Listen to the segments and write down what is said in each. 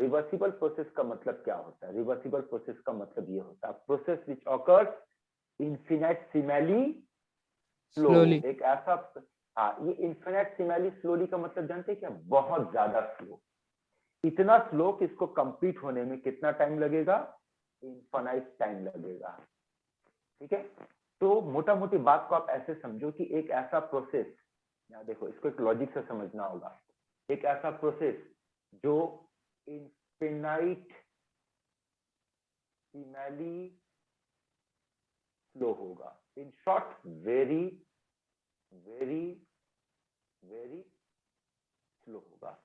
Reversible process का मतलब क्या होता है? रिवर्सिबल प्रोसेस का मतलब ये होता है प्रोसेस विच ऑकर्स इन्फिनिटेसिमली स्लो। एक ऐसा, हाँ, ये इन्फिनिटेसिमली स्लोली का मतलब जानते हैं क्या? बहुत ज्यादा स्लो, इतना स्लो कि इसको कंप्लीट होने में कितना टाइम लगेगा? इनफाइनाइट टाइम लगेगा। ठीक है, तो मोटा मोटी बात को आप ऐसे समझो कि एक ऐसा प्रोसेस, यहाँ देखो इसको एक लॉजिक से समझना होगा, एक ऐसा प्रोसेस जो इनफिनाइट सिमली स्लो होगा, in short very very very slow होगा,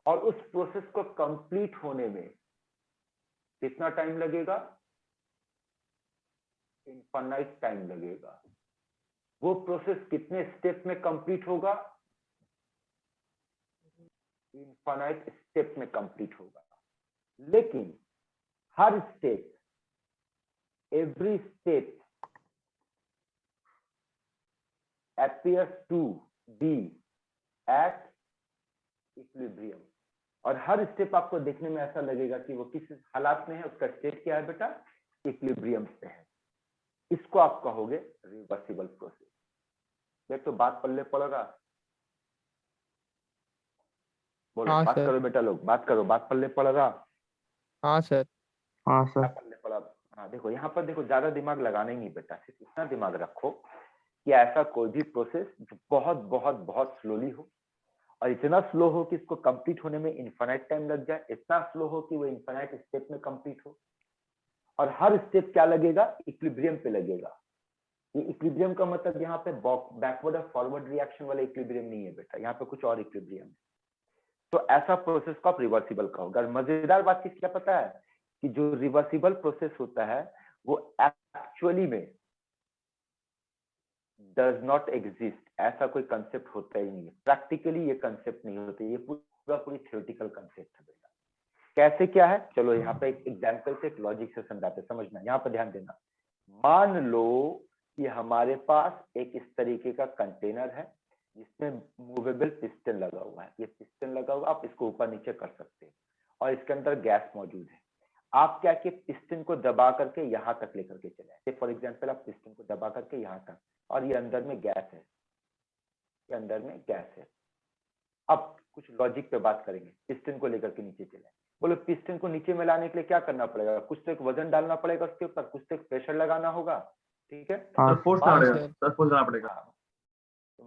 और उस प्रोसेस को कंप्लीट होने में कितना टाइम लगेगा? इनफाइनाइट टाइम लगेगा। वो प्रोसेस कितने स्टेप में कंप्लीट होगा? इनफाइनाइट स्टेप में कंप्लीट होगा। लेकिन हर step, every step appears to be at equilibrium, और हर स्टेप आपको देखने में ऐसा लगेगा कि वो किस हालात में है, उसका स्टेट क्या है बेटा? इक्विलिब्रियम पे है। इसको आप कहोगे रिवर्सिबल प्रोसेस। देख तो बात पल्ले पड़ रहा, बोलो। हाँ बात सर। करो बेटा, लोग बात करो, बात पल्ले पड़ रहा? हाँ सर। हाँ क्या सर। पल्ले पड़ा? हाँ देखो, यहाँ पर देखो, ज्यादा दिमाग लगाना ही नहीं बेटा, सिर्फ इतना दिमाग रखो कि ऐसा कोई भी प्रोसेस जो बहुत बहुत बहुत स्लोली हो, और इतना स्लो हो कि इसको कंप्लीट होने में इनफाइनाइट टाइम लग जाए, इतना स्लो हो कि वो इनफाइनाइट स्टेप में कंप्लीट हो, और हर स्टेप क्या लगेगा? इक्विलिब्रियम पे लगेगा। ये इक्विलिब्रियम का मतलब यहाँ पे बैकवर्ड और फॉरवर्ड रिएक्शन वाला इक्विलिब्रियम नहीं है बेटा, यहाँ पे कुछ और इक्विलिब्रियम है। तो ऐसा प्रोसेस को आप रिवर्सिबल कहोगे। और मजेदार बात चीज क्या पता है कि जो रिवर्सिबल प्रोसेस होता है वो एक्चुअली में डज नॉट एग्जिस्ट, ऐसा कोई कंसेप्ट होता ही नहीं है। प्रैक्टिकली ये कंसेप्ट नहीं होते, ये पूरी थ्योरेटिकल कंसेप्ट है बेटा। कैसे क्या है? चलो यहाँ पे एक एग्जाम्पल से, एक लॉजिक से समझाते, समझना, यहाँ पर ध्यान देना। मान लो कि हमारे पास एक इस तरीके का कंटेनर है जिसमें मूवेबल पिस्टन लगा हुआ है। ये पिस्टन लगा हुआ, आप इसको ऊपर नीचे कर सकते हैं, और इसके अंदर गैस मौजूद है। आप क्या कि पिस्टन को दबा करके यहां तक लेकर के चले, फॉर एग्जांपल आप पिस्टन को दबा करके यहां तक, और ये अंदर में गैस है, ये अंदर में गैस है। अब कुछ लॉजिक पे बात करेंगे, पिस्टन को लेकर के नीचे चले। बोलो पिस्टन को नीचे में लाने के लिए क्या करना पड़ेगा? कुछ तो एक वजन डालना पड़ेगा उसके ऊपर, कुछ तो एक प्रेशर लगाना होगा। ठीक है, हाँ फोर्स हाँ करना सर। पड़ेगा, सर फोर्स करना पड़ेगा। हाँ।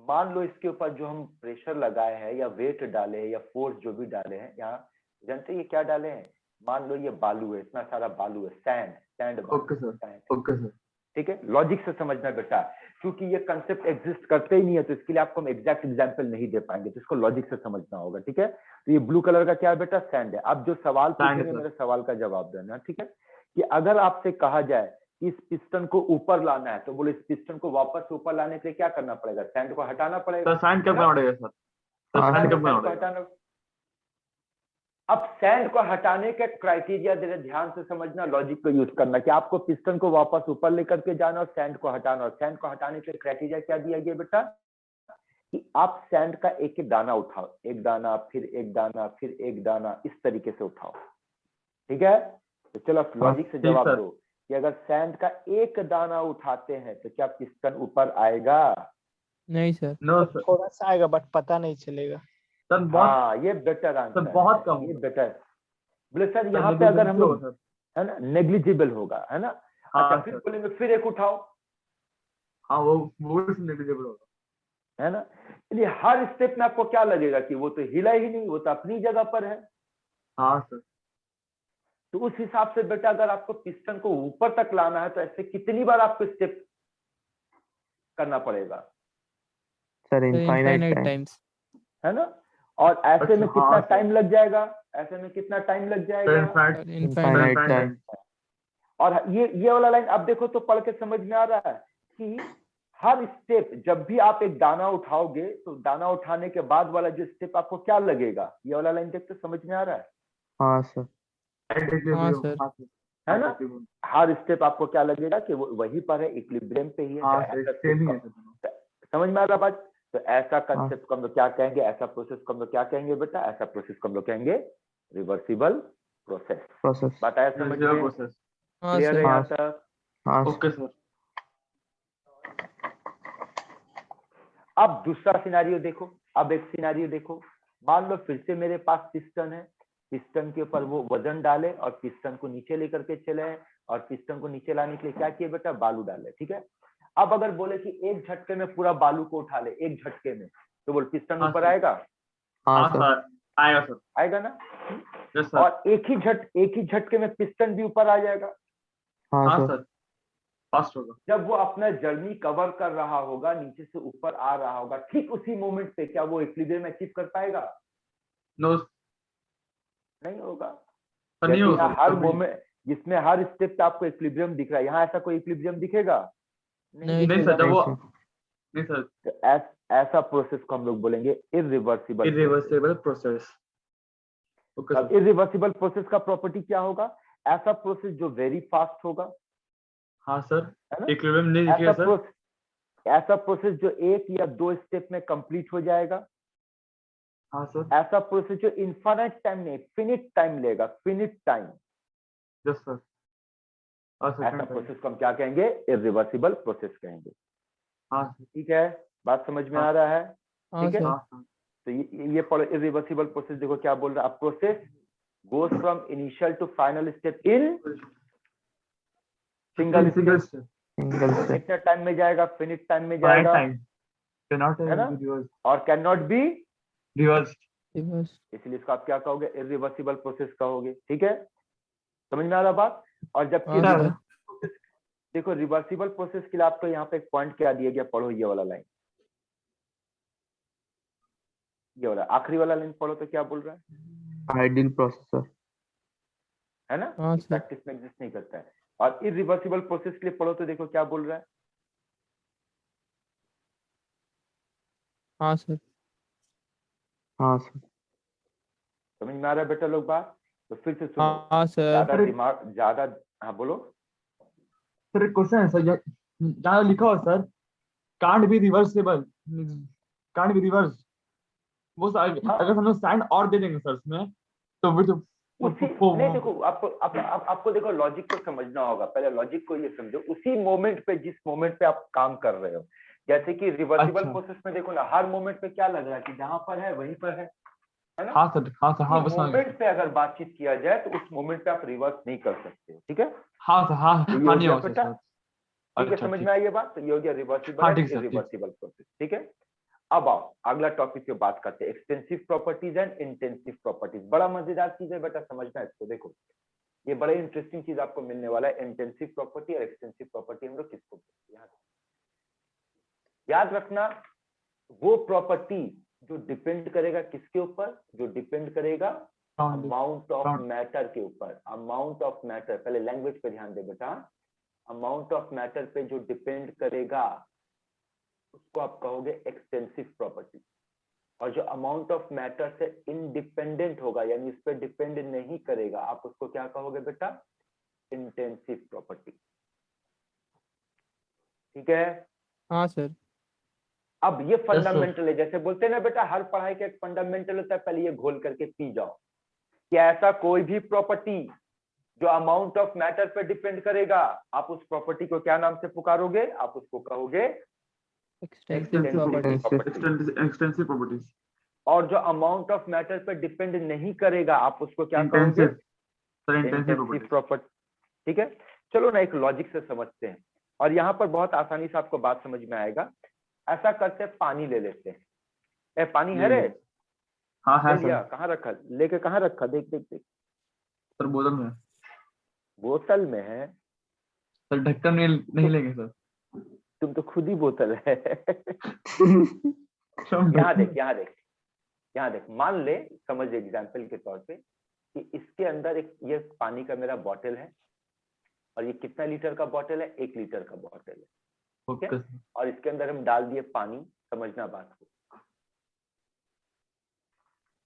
मान लो इसके ऊपर जो हम प्रेशर लगाए हैं, या वेट डाले या फोर्स जो भी डाले हैं, यहाँ जानते ये क्या डाले हैं? मान लो ये बालू है, इतना सारा बालू है, sand okay sir, okay sir. ठीक है, लॉजिक से समझना बेटा, क्योंकि ये कंसेप्ट एग्जिस्ट करते ही नहीं है, तो इसके लिए आपको हम एग्जैक्ट एग्जांपल नहीं दे पाएंगे, तो इसको लॉजिक से समझना होगा। ठीक है, तो ये ब्लू कलर का क्या है बेटा? सैंड है। अब जो सवाल पूछेंगे, मेरे सवाल का जवाब देना। ठीक है, कि अगर आपसे कहा जाए इस पिस्टन को ऊपर लाना है, तो बोले इस पिस्टन को वापस ऊपर लाने के लिए क्या करना पड़ेगा? सैंड को हटाना पड़ेगा। सर साइन कब करना पड़ेगा सर? हाँ, साइन सैंड कब करना को पड़ेगा? हटाना। अब सैंड को हटाने का क्राइटेरिया जरा ध्यान से समझना, लॉजिक को यूज करना, कि आपको पिस्टन को वापस ऊपर लेकर के जाना और सैंड को हटाना, और सैंड को हटाने के क्राइटेरिया क्या दिया गया बेटा? कि आप सैंड का एक एक दाना उठाओ, एक दाना फिर एक दाना फिर एक दाना, इस तरीके से उठाओ। ठीक है, तो चलो लॉजिक से जवाब सर। दो कि अगर सैंड का एक दाना उठाते हैं तो क्या पिस्टन ऊपर आएगा? नहीं सर। No sir. थोड़ा सा आएगा बट पता नहीं चलेगा। सर बहुत, हाँ, ये बेटर आंसर सर बहुत कम है, ये होगा। बेटर। बोले सर सर यहाँ पे अगर हम negligible लोग, होगा सर। है ना, नेग्लिजिबल होगा, है ना। हाँ अच्छा, फिर सर। बोलेंगे फिर एक उठाओ, हाँ वो भी नेग्लिजिबल होगा। है ना। इसलिए हर स्टेप में आपको क्या लगेगा कि वो तो हिला ही नहीं, वो तो अपनी जगह पर है। हाँ सर। तो उस हिसाब से बेटा अगर आपको पिस्टन को ऊपर तक लाना है तो ऐसे कितनी बार आपको स्टेप करना पड़ेगा? Sir infinite infinite time. Times. है ना। और ऐसे में अच्छा, कितना हाँ सर। टाइम लग जाएगा? ऐसे में कितना टाइम लग जाएगा? Infinite Infinite time. time। और ये वाला लाइन अब देखो तो पढ़ के समझ में आ रहा है कि हर स्टेप, जब भी आप एक दाना उठाओगे तो दाना उठाने के बाद वाला जो स्टेप आपको क्या लगेगा? ये वाला लाइन देख तो समझ में आ रहा है? हाँ सर। हाँ सर। है ना। हर स्टेप आपको क्या लगेगा कि वो वहीं पर है, इक्विलिब्रियम पे ही है। हाँ तो सर, ऐसा सेम ही है step सर। समझ में आ रहा बात? तो ऐसा कंसेप्ट को हम लोग क्या कहेंगे? ऐसा प्रोसेस को हम लोग क्या कहेंगे बेटा? ऐसा प्रोसेस को हम लोग कहेंगे रिवर्सिबल प्रोसेस। प्रोसेस। बात आया समझ में? प्रोसेस। हाँ क्लियर है सर। यहाँ तक? हाँ सर। Okay sir. अब दूसरा सिनारियो देखो। अब एक सिनारियो देखो, मान लो फिर से मेरे पास पिस्टन है, पिस्टन के ऊपर वो वजन डाले और पिस्टन को नीचे लेकर के चले हैं, और पिस्टन को नीचे लाने के लिए क्या किए बेटा, बालू डाले। ठीक है, अब अगर बोले कि एक झटके में पूरा बालू को उठा ले, एक झटके में, तो बोल पिस्टन हाँ ऊपर सर। आएगा? हाँ हाँ सर। सर आएगा सर। आएगा ना? Yes sir. और एक ही झटके में पिस्टन भी ऊपर आ जाएगा। हाँ हाँ सर। सर फास्ट होगा। जब वो अपना जर्नी कवर कर रहा होगा, नीचे से ऊपर आ रहा होगा, ठीक उसी मोमेंट पे क्या वो इक्विलिब्रियम अचीव कर पाएगा? नो नहीं होगा। सर, नहीं जैसे होगा यहाँ सर हर कभी। मोमेंट, जिसमें हर स्टेप पे आपको इक्विलिब्रियम दिख रहा है, यहाँ ऐसा कोई इक्विलिब्रियम दिखेगा? नहीं नहीं दिखेगा। सर, जब वो नहीं सर। नहीं सर, तो ऐसा प्रोसेस को हम लोग बोलेंगे इरिवर्सिबल। Irreversible process. ओके अब सर। इरिवर्सिबल प्रोसेस का प्रॉपर्टी क्या होगा? ऐसा प्रोसेस जो वेरी फास्ट होगा, हाँ सर, है ना? इक्विलिब्रियम नहीं ऐसा दिखेगा सर। प्रोसेस ऐसा प्रोसेस जो एक या दो स्टेप में कंप्लीट हो जाएगा। हाँ सर। ऐसा प्रोसेस जो इनफाइनाइट टाइम नहीं, फिनिट टाइम लेगा, फिनिट टाइम। Yes sir. ऐसा प्रोसेस को हम क्या कहेंगे? इरिवर्सिबल प्रोसेस कहेंगे। हाँ सर। ठीक है, बात समझ में हाँ। आ रहा है? हाँ ठीक है, सर। हाँ सर। तो ये पढ़ो, इरिवर्सिबल प्रोसेस देखो क्या बोल रहा है। Process goes from initial to final step in single single step. Step. Single step. कितने टाइम में जाएगा? फिनिट टाइम में फाइनाइट जाएगा, टाइम कैन नॉट है ना? Be reverse. और can not be reverse. Reverse. इसलिए इसको आप क्या कहोगे? इरिवर्सिबल प्रोसेस कहोगे। ठीक है, समझ में आ रहा बात? और जबकि हाँ सर। सर। देखो रिवर्सिबल प्रोसेस के लिए आपको यहाँ पे एक पॉइंट क्या दिया गया, पढ़ो ये वाला लाइन, ये वाला आखिरी वाला लाइन पढ़ो तो क्या बोल रहा है? Ideal processor. है ना? हाँ सर। प्रैक्टिस में एग्जिस्ट नहीं करता है। और इरिवर्सिबल प्रोसेस के लिए पढ़ो तो देखो क्या बोल रहा है। हाँ सर। हाँ सर। समझ में आ रहा है बेटा लोग बात? तो फिर से सुनो, हाँ सर। ज्यादा दिमाग ज्यादा, हाँ बोलो। सर एक क्वेश्चन है सर, जहाँ लिखा हो sir can't be reversible, can't be reverse, वो सर हाँ। अगर हम लोग साइन और दे देंगे सर उसमें तो फिर उसी नहीं, देखो आपको देखो लॉजिक को समझना होगा। पहले लॉजिक को ये समझो, उसी मोमेंट पे, जिस मोमेंट पे आप काम कर रहे हो। जैसे कि रिवर्सिबल अच्छा। प्रोसेस में देखो ना, हर मोमेंट पे क्या लग रहा है कि जहां पर है वहीं पर है ना? हाँ सर, हाँ सर, हाँ बस मोमेंट पे अगर बातचीत किया जाए तो उस मोमेंट पे आप रिवर्स नहीं कर सकते। ठीक है, हाँ सर, हाँ तो ये हाँ हो नहीं गया हो बेटा। सर। ठीक है, अच्छा समझ ठीक। में आई ये बात? तो ये हो गया रिवर्सिबल हाँ एंड ठीक सर, ठीक। Irreversible process. ठीक है, अब आओ अगला टॉपिक पे बात करते हैं, extensive properties and intensive properties. बड़ा मजेदार चीज है बेटा, समझना इसको। देखो ये बड़ा इंटरेस्टिंग चीज आपको मिलने वाला है, इंटेंसिव प्रॉपर्टी और एक्सटेंसिव प्रॉपर्टी हम लोग किसको बोलते हैं। याद रखना, वो प्रॉपर्टी जो डिपेंड करेगा किसके ऊपर? जो डिपेंड करेगा अमाउंट ऑफ मैटर के ऊपर। अमाउंट ऑफ मैटर, पहले लैंग्वेज पे ध्यान दे बेटा। अमाउंट ऑफ मैटर पे जो डिपेंड करेगा उसको आप कहोगे एक्सटेंसिव प्रॉपर्टी। और जो अमाउंट ऑफ मैटर से इंडिपेंडेंट होगा, यानी इस पर डिपेंड नहीं करेगा, आप उसको क्या कहोगे बेटा? Intensive property. ठीक है, हाँ सर। अब ये फंडामेंटल है। जैसे बोलते हैं ना बेटा, हर पढ़ाई का एक फंडामेंटल होता है, पहले ये घोल करके पी जाओ कि ऐसा कोई भी प्रॉपर्टी जो अमाउंट ऑफ मैटर पर डिपेंड करेगा, आप उस प्रॉपर्टी को क्या नाम से पुकारोगे? आप उसको कहोगे extensive Extensive property. Extensive properties. और जो अमाउंट ऑफ मैटर पर डिपेंड नहीं करेगा, आप उसको क्या कहोगे? Sir intensive intensive property. ठीक है, चलो ना एक लॉजिक से समझते हैं, और यहाँ पर बहुत आसानी से आपको बात समझ में आएगा। ऐसा करते हैं, पानी ले लेते हैं। ए पानी है रे? हाँ है ले लिया? सर। कहाँ रखा? लेके कहाँ रखा? देख देख देख, सर बोतल में। बोतल में है। सर ढक्कन नहीं लेंगे सर। तुम तो खुद ही बोतल है। हम यहाँ देख, यहाँ देख, यहाँ देख, मान ले, समझ एग्जाम्पल के तौर पे कि इसके अंदर एक ये पानी का मेरा बॉटल है, और ये कितना लीटर का बॉटल है? 1 लीटर का बॉटल है। ठीक है, और इसके अंदर हम डाल दिए पानी। समझना बात को,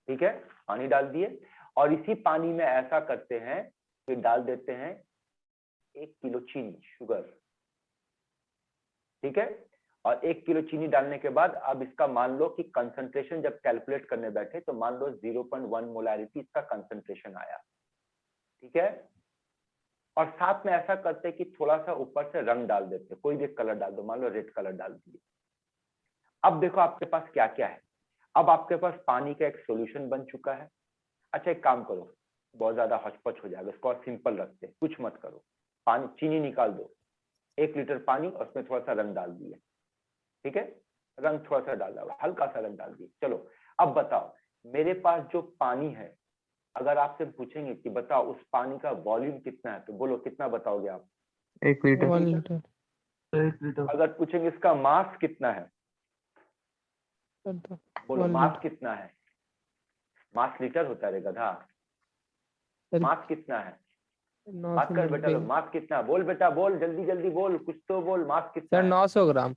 ठीक है, पानी डाल दिए, और इसी पानी में ऐसा करते हैं कि डाल देते हैं 1 किलो चीनी, शुगर। ठीक है, और 1 किलो चीनी डालने के बाद अब इसका मान लो कि कंसंट्रेशन जब कैलकुलेट करने बैठे तो मान लो 0.1 मोलारिटी इसका कंसंट्रेशन आया, ठीक है। और साथ में ऐसा करते कि थोड़ा सा ऊपर से रंग डाल देते, कोई भी कलर डाल दो, मान लो रेड कलर डाल दिए। अब देखो आपके पास क्या क्या है। अब आपके पास पानी का एक सॉल्यूशन बन चुका है। अच्छा एक काम करो, बहुत ज्यादा हचपच हो जाएगा, इसको और सिंपल रखते, कुछ मत करो। पानी, चीनी निकाल दो, 1 लीटर पानी और उसमें थोड़ा सा रंग डाल दिए, ठीक है, रंग थोड़ा सा डाल दिया, हल्का सा रंग डाल दिए। चलो अब बताओ, मेरे पास जो पानी है, अगर आपसे पूछेंगे कि बताओ उस पानी का वॉल्यूम कितना है, तो बोलो कितना बताओगे आप? 1 लीटर 1 लीटर 1 लीटर। अगर पूछेंगे इसका मास कितना है, तो बोलो 1 मास लीटर कितना है? मास लीटर होता है रे गधा, सर, मास कितना है? 9 बात से कर बेटा, 90 मास कितना है? बोल बेटा बोल, जल्दी जल्दी बोल, कुछ तो बोल, मास कितना सर है? 900 ग्राम।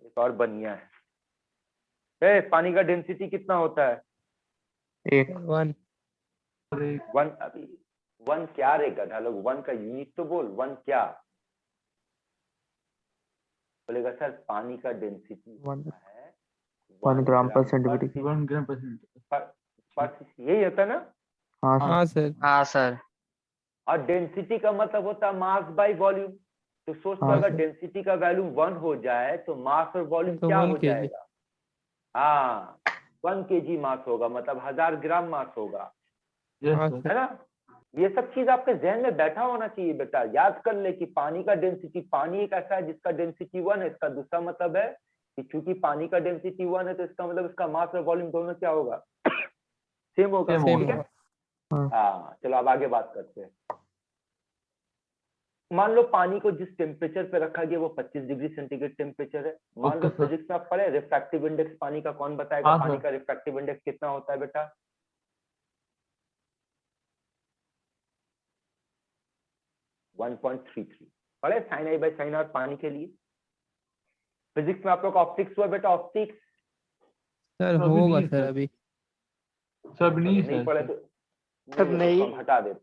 एक और बनिया है। पानी का डेंसिटी कितना होता है? 1 1 वन। अभी वन क्या रे गधा लोग, वन का यूनिट तो बोल, वन क्या बोलेगा? सर पानी का डेंसिटी होता है 1 ग्राम पर per सेंटीमीटर। cc 1 ग्राम पर सेंटीमीटर। per cc, यही होता है ना। हाँ सर। हाँ सर। हाँ सर। और डेंसिटी का मतलब होता है मास बाय वॉल्यूम। तो सोच लो हाँ अगर सर। डेंसिटी का वैल्यू 1 हो जाए तो मास और वॉल्यूम तो क्या 1 हो kg। जाएगा? हाँ 1 kg मास होगा, मतलब 1000 ग्राम मास होगा, यस हाँ सर। सर। है ना। ये सब चीज आपके जहन में बैठा होना चाहिए बेटा, याद कर ले कि पानी का डेंसिटी, पानी एक ऐसा है जिसका डेंसिटी 1 है। इसका दूसरा मतलब है कि चूंकि पानी का डेंसिटी 1 है तो इसका मतलब इसका मास और वॉल्यूम दोनों क्या होगा? सेम होगा, Same सेम ठीक है। होगा। हाँ चलो अब आगे बात करते हैं। मान लो पानी को जिस टेम्परेचर पे रखा गया वो 25 डिग्री सेंटीग्रेड टेम्परेचर है। मान लो Okay, sir. फिजिक्स में आप पढ़े रिफ्रैक्टिव इंडेक्स पानी का, कौन बताएगा? हाँ, पानी sir. का रिफ्रैक्टिव इंडेक्स कितना होता है बेटा? 1.33 पढ़े sine i by sine R पानी के लिए। फिजिक्स में आप लोग ऑप्टिक्स हुआ बेटा, ऑप्टिक्स सर अभी होगा नहीं सर सर। अभी। सब नहीं नहीं सर। पढ़े तो सब नहीं है नहीं। तो हम हटा देते,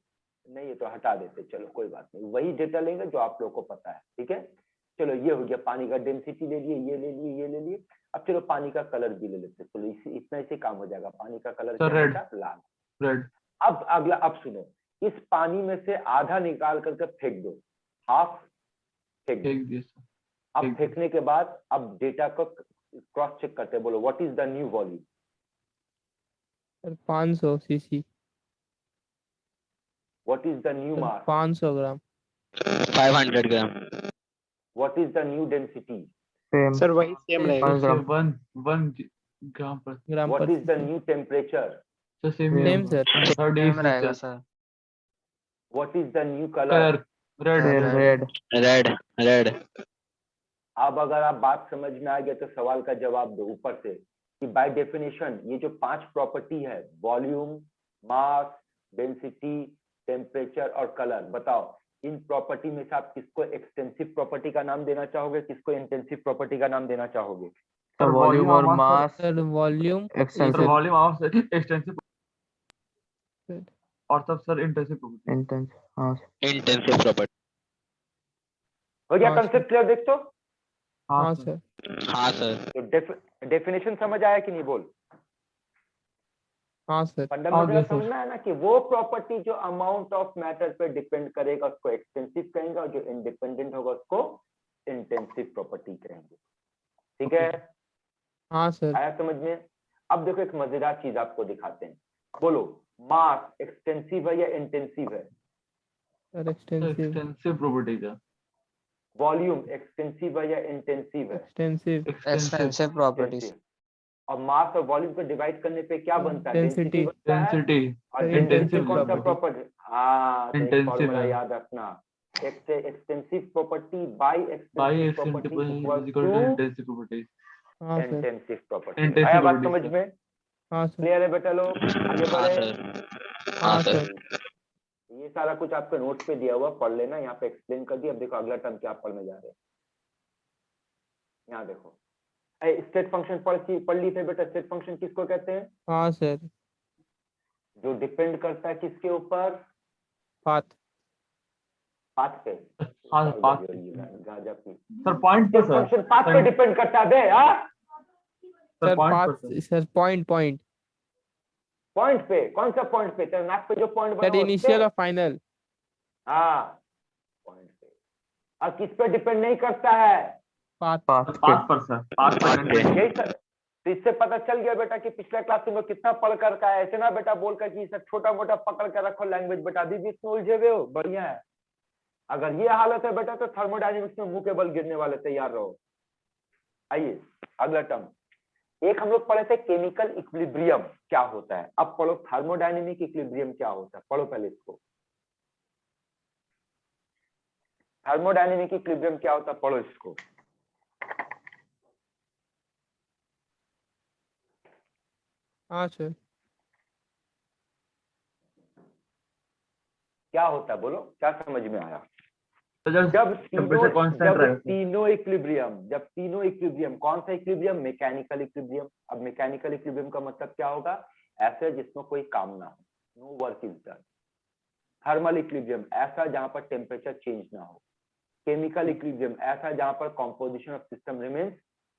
नहीं है तो हटा देते, चलो कोई बात नहीं, वही डेटा लेंगे जो आप लोग को पता है, ठीक है। चलो ये हो गया, पानी का डेंसिटी ले लिए, ये ले लिए, ये ले लिए। अब चलो पानी का कलर भी ले लेते, चलो इतना इसे काम हो जाएगा। पानी का कलर Sir, क्या है red. बेटा? लाल। रेड। अब अगला, अब सुनो, इस पानी में से आधा निकाल करके फेंक दो, हाफ फेंक दो। फेंक दिए सर। अब फेंक फेंकने के बाद अब डेटा को क्रॉस चेक करते हैं, बोलो what is the new volume? Sir 500 CC. What is the new sir mass? 500 gram. 500 gram. What is the new density? Same sir वही सेम रहेगा। 1 ग्राम। 1 ग्राम पर। ग्राम व्हाट पर is the CC. New temperature? Sir same he same होगा। Sir. 38 same रहेगा Celsius. Sir. What is the new colour? Colour red. Red red. Red red. अब अगर आप बात समझ में आ गया तो सवाल का जवाब दो ऊपर से कि बाय डेफिनेशन ये जो 5 प्रॉपर्टी है, वॉल्यूम, मास, डेंसिटी, टेम्परेचर और कलर, बताओ इन प्रॉपर्टी में से आप किसको एक्सटेंसिव प्रॉपर्टी का नाम देना चाहोगे, किसको इंटेंसिव प्रॉपर्टी का नाम देना चाहोगे? सर वॉल्यूम और mass sir volume extensive volume of extensive और तब सर इंटेंसिव प्रॉपर्टी। इंटेंसिव। हाँ सर। Intensive property. हो गया हाँ, कंसेप्ट क्लियर? देख तो हाँ हाँ सर। सर। हाँ सर। तो डेफिनेशन समझ आया कि नहीं? बोल। हाँ सर। Fundamental yes, sir. समझना है ना कि वो प्रॉपर्टी जो अमाउंट ऑफ मैटर पे डिपेंड करेगा उसको एक्सटेंसिव कहेंगे और जो इंडिपेंडेंट होगा उसको इंटेंसिव प्रॉपर्टी कहेंगे, ठीक है। हाँ सर। आया समझ में? अब देखो एक मजेदार चीज आपको दिखाते हैं, बोलो मास एक्सटेंसिव है या इंटेंसिव है? Sir extensive. एक्सटेंसिव प्रॉपर्टी का। वॉल्यूम एक्सटेंसिव है या इंटेंसिव है? एक्सटेंसिव। Extensive properties. Extensive। और मास और वॉल्यूम को डिवाइड करने पे क्या बनता है? Density। डेंसिटी बनता है। डेंसिटी। और सर डेंसिटी इंटेंसिव कौन सा प्रॉपर्टी। प्रॉपर्टी? हाँ तो एक Intensive फॉर्मूला है। याद रखना, extensive property by by extensive property equal equal to to intensive property. हाँ सर। Intensive property. Intensive आया बात property, समझ sir. में? हाँ सर। क्लियर है बेटा लोग? आगे हाँ बढ़े। सर। हाँ हाँ सर। सर। ये सारा कुछ आपके नोट्स पे दिया हुआ, पढ़ लेना, यहाँ पे एक्सप्लेन कर दिया। अब देखो अगला टर्म क्या पढ़ने जा रहे हैं। यहाँ देखो स्टेट फंक्शन पढ़ ली थे बेटा। स्टेट फंक्शन किसको कहते हैं? हाँ सर। जो डिपेंड करता है किसके ऊपर? पाथ। पाथ पे। हाँ और पाथ गजोरी गांजा पी सर पॉइंट पे ये सर क्वेश्चन पाथ पे डिपेंड करता है बे हाँ सर सर पॉइंट पाथ पर सर सर पॉइंट पॉइंट पे कौन सा पॉइंट पे तेरे नाक पे जो पॉइंट बना सर है उस पे इनिशियल और फाइनल हाँ पॉइंट पे और किस पे डिपेंड नहीं करता है पाथ पाथ पाथ पर सर पाथ पर यही सर तो इससे पता चल गया बेटा कि पिछले क्लास तुम लोग कितना पढ़ कर का है ऐसे ना बेटा बोल कर कि सर छोटा मोटा पकड़ कर रखो लैंग्वेज बेटा अभी भी इसमें उलझे हुए हो बढ़िया है अगर ये हालत है बेटा तो थर्मोडायनेमिक्स में मुंह के बल गिरने वाले तैयार रहो आइए अगला टर्म एक हम लोग पढ़े थे केमिकल इक्विलिब्रियम क्या होता है अब पढ़ो थर्मोडायनेमिक इक्विलिब्रियम क्या होता है पढ़ो पहले इसको थर्मोडायनेमिक इक्विलिब्रियम क्या होता है पढ़ो इसको हाँ सर क्या होता है बोलो क्या समझ में आया तो जब टेम्परेचर कांस्टेंट रहेगा जब तीनों इक्विलिब्रियम कौन सा इक्विलिब्रियम मैकेनिकल इक्विलिब्रियम अब मैकेनिकल इक्विलिब्रियम का मतलब क्या होगा ऐसे जिसमें कोई काम ना हो no work is done thermal equilibrium ऐसा जहां पर टेम्परेचर चेंज ना हो केमिकल इक्विलिब्रियम ऐसा जहां पर composition of system remains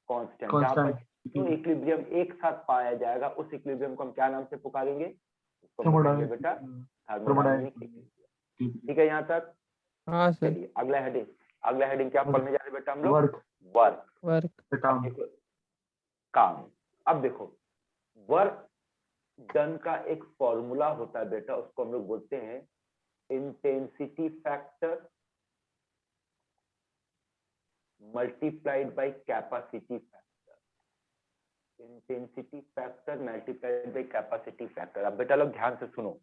constant जहां पर तीनों इक्विलिब्रियम एक साथ पाया जाएगा उस इक्विलिब्रियम को हम क्या नाम से पुकारेंगे उसको बोलेंगे बेटा थर्मोडायनेमिक इक्विलिब्रियम ठीक है यहाँ तक हाँ सर चलिए अगला हेडिंग क्या पढ़ने जा रहे हैं बेटा हम लोग वर्क वर्क काम काम अब देखो वर्क डन का एक फॉर्मूला होता है बेटा उसको हम लोग बोलते हैं intensity factor multiplied by capacity factor intensity factor multiplied by capacity factor अब बेटा लोग ध्यान से सुनो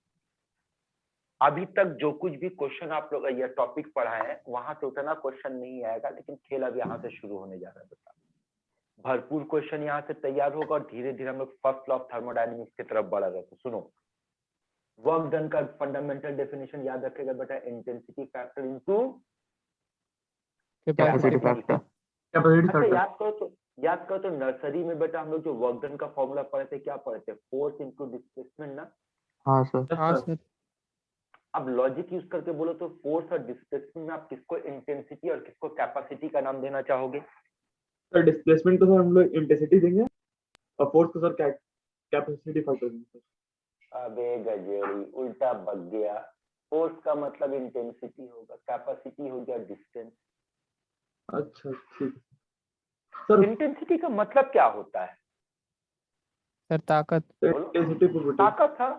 अभी तक जो कुछ भी क्वेश्चन आप लोग ये टॉपिक पढ़ा है वहां से उतना क्वेश्चन नहीं आएगा लेकिन खेल अब यहाँ से शुरू होने जा रहा है बेटा भरपूर क्वेश्चन यहाँ से तैयार होगा और धीरे धीरे हम लोग फर्स्ट लॉ ऑफ थर्मोडायनेमिक्स की तरफ बढ़ रहे तो सुनो वर्क डन का फंडामेंटल डेफिनेशन याद रखेगा बेटा intensity factor into capacity factor capacity अच्छा याद करो तो नर्सरी में बेटा हम लोग जो वर्क डन का फॉर्मूला पढ़े थे क्या पढ़े थे फोर्स इनटू डिस्प्लेसमेंट ना हाँ सर हाँ सर अब लॉजिक यूज करके बोलो तो फोर्स और डिस्प्लेसमेंट में आप किसको इंटेंसिटी और किसको कैपेसिटी का नाम देना चाहोगे सर डिस्प्लेसमेंट को सर हम लोग इंटेंसिटी देंगे और फोर्स को सर कैपेसिटी फैक्टर देंगे अबे गजेरी उल्टा बग गया फोर्स का मतलब इंटेंसिटी होगा कैपेसिटी हो गया डिस्टेंस अच्छा ठीक सर इंटेंसिटी का मतलब क्या होता है सर ताकत इंटेंसिटी ताकत था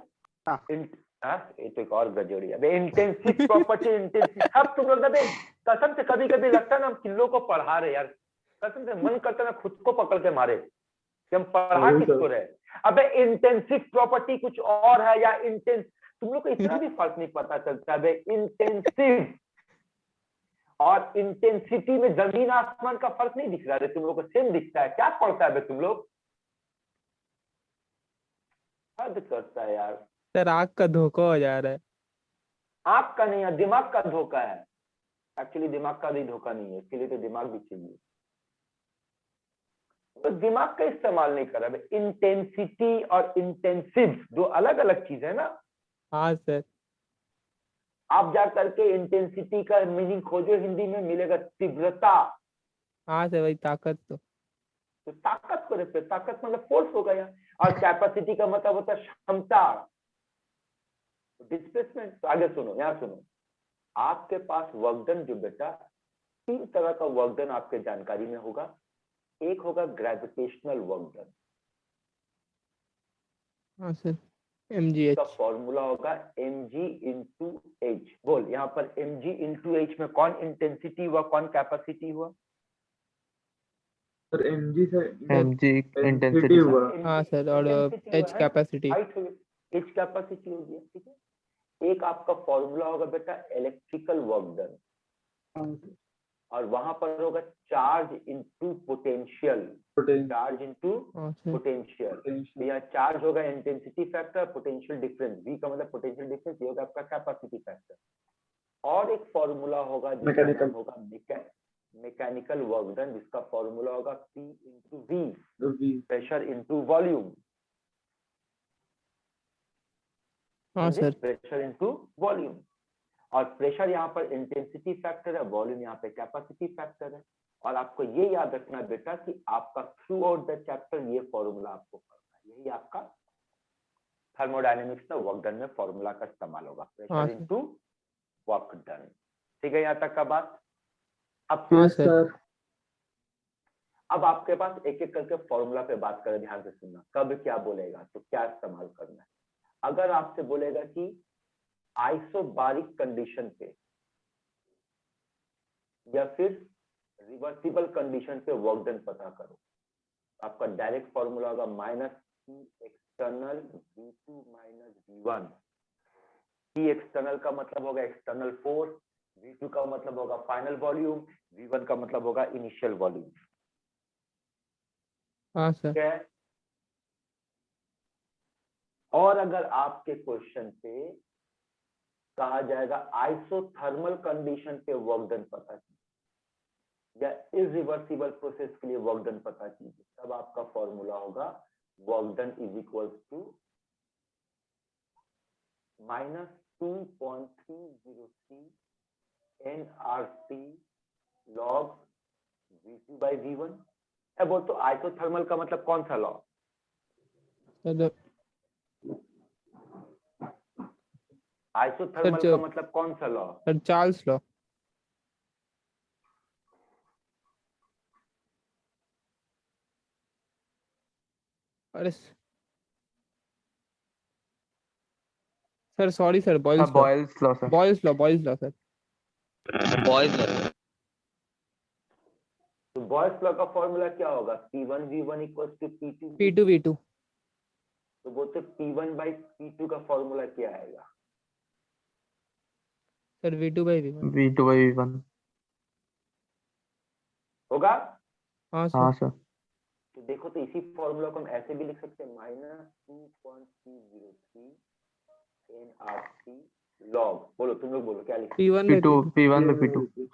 ये तो एक और गजोड़ी अबे इंटेंसिव प्रॉपर्टी इंटेंसिव अब तुम लोग अबे कसम से कभी कभी लगता है ना हम किल्लो को पढ़ा रहे यार कसम से मन करता है ना खुद को पकड़ के मारे कि हम पढ़ा किसको रहे अबे इंटेंसिव प्रॉपर्टी कुछ और है या इंटेंस तुम लोग को इतना भी फर्क नहीं पता चलता अबे इंटेंसिव और इंटेंसिटी में जमीन आसमान का फर्क नहीं दिख रहा है तुम लोग को सेम दिखता है क्या पढ़ता है बे तुम लोग हद करता है यार सर आँख का धोखा हो जा रहा है आंख का नहीं है दिमाग का धोखा है एक्चुअली दिमाग का भी धोखा नहीं है इसके लिए तो दिमाग भी चाहिए तो दिमाग का इस्तेमाल नहीं कर रहा इंटेंसिटी और इंटेंसिव दो अलग अलग चीज है ना हाँ सर आप जा करके इंटेंसिटी का मीनिंग खोजो हिंदी में मिलेगा तीव्रता हाँ सर वही ताकत तो ताकत को रेफर ताकत मतलब फोर्स हो गया और कैपेसिटी का मतलब होता है क्षमता डिस्प्लेसमेंट तो आगे सुनो यहाँ सुनो आपके पास वर्कडन जो बेटा तीन तरह का वर्कडन आपके जानकारी में होगा एक होगा ग्रेविटेशनल वर्कडन हाँ सर mgh का फॉर्मूला होगा mg इंटू एच बोल यहाँ पर mg इंटू एच में कौन इंटेंसिटी हुआ कौन कैपेसिटी हुआ सर एमजी से एमजी इंटेंसिटी हुआ हाँ सर और h कैपेसिटी एच कैपेसिटी हो गया ठीक है एक आपका फॉर्मूला होगा बेटा इलेक्ट्रिकल वर्क डन और वहां पर होगा charge into potential charge into potential यहाँ चार्ज होगा intensity factor potential difference v का मतलब पोटेंशियल डिफरेंस ये होगा आपका कैपेसिटी फैक्टर और एक फॉर्मूला होगा जिसका नाम होगा मैकेनिकल वर्क डन जिसका फॉर्मूला होगा P into V pressure into volume हाँ सर प्रेशर इंटू वॉल्यूम और प्रेशर यहाँ पर इंटेंसिटी फैक्टर है, वॉल्यूम यहाँ पे कैपेसिटी फैक्टर है। और आपको ये याद रखना है बेटा कि आपका थ्रू आउट द चैप्टर ये फॉर्मूला आपको पढ़ना है, यही आपका थर्मोडायनेमिक्स में वर्क डन में फॉर्मूला का इस्तेमाल होगा, हाँ pressure sir. Into work done. ठीक है, यहाँ तक का बात। अब हाँ सर। अब आपके पास एक एक करके फॉर्मूला पे बात करें, ध्यान से सुनना, कब क्या बोलेगा तो क्या इस्तेमाल करना है। अगर आपसे बोलेगा कि आइसोबारिक कंडीशन पे या फिर रिवर्सिबल कंडीशन पे वर्क डन पता करो, आपका डायरेक्ट फॉर्मूला होगा माइनस सी एक्सटर्नल V2 माइनस V1। सी एक्सटर्नल का मतलब होगा एक्सटर्नल फोर्स, V2 का मतलब होगा फाइनल वॉल्यूम, V1 का मतलब होगा इनिशियल वॉल्यूम। हाँ सर। ठीक है। और अगर आपके क्वेश्चन पे कहा जाएगा आइसोथर्मल कंडीशन पे वर्क डन पता कीजिए या इरिवर्सिबल प्रोसेस के लिए वर्क डन पता कीजिए, तब आपका फॉर्मूला होगा work done is equal to minus 2.303 nRT log V2 by V1। है बोल तो आइसोथर्मल का मतलब कौन सा लॉ? सर आइसोथर्मल का मतलब कौन सा लॉ? Sir Charles law. अरे sir sorry sir, Boyle's law. Boyle's law sir. Boyle's law, Boyle's law sir. Boys law. तो बॉयल्स लॉ का फॉर्मूला क्या होगा? P1 V1 equals to P2 P2 V2। तो बोलते P1 बाई P2 का formula क्या आएगा? Sir V2 by V1 V2 by V1 होगा। हाँ हाँ सर। सर। तो देखो, तो इसी फॉर्मूला को हम ऐसे भी लिख सकते हैं माइनस 2.303 nRT log। बोलो, तुम लोग बोलो क्या लिख सकते P1 by P2 P2। P1 by P2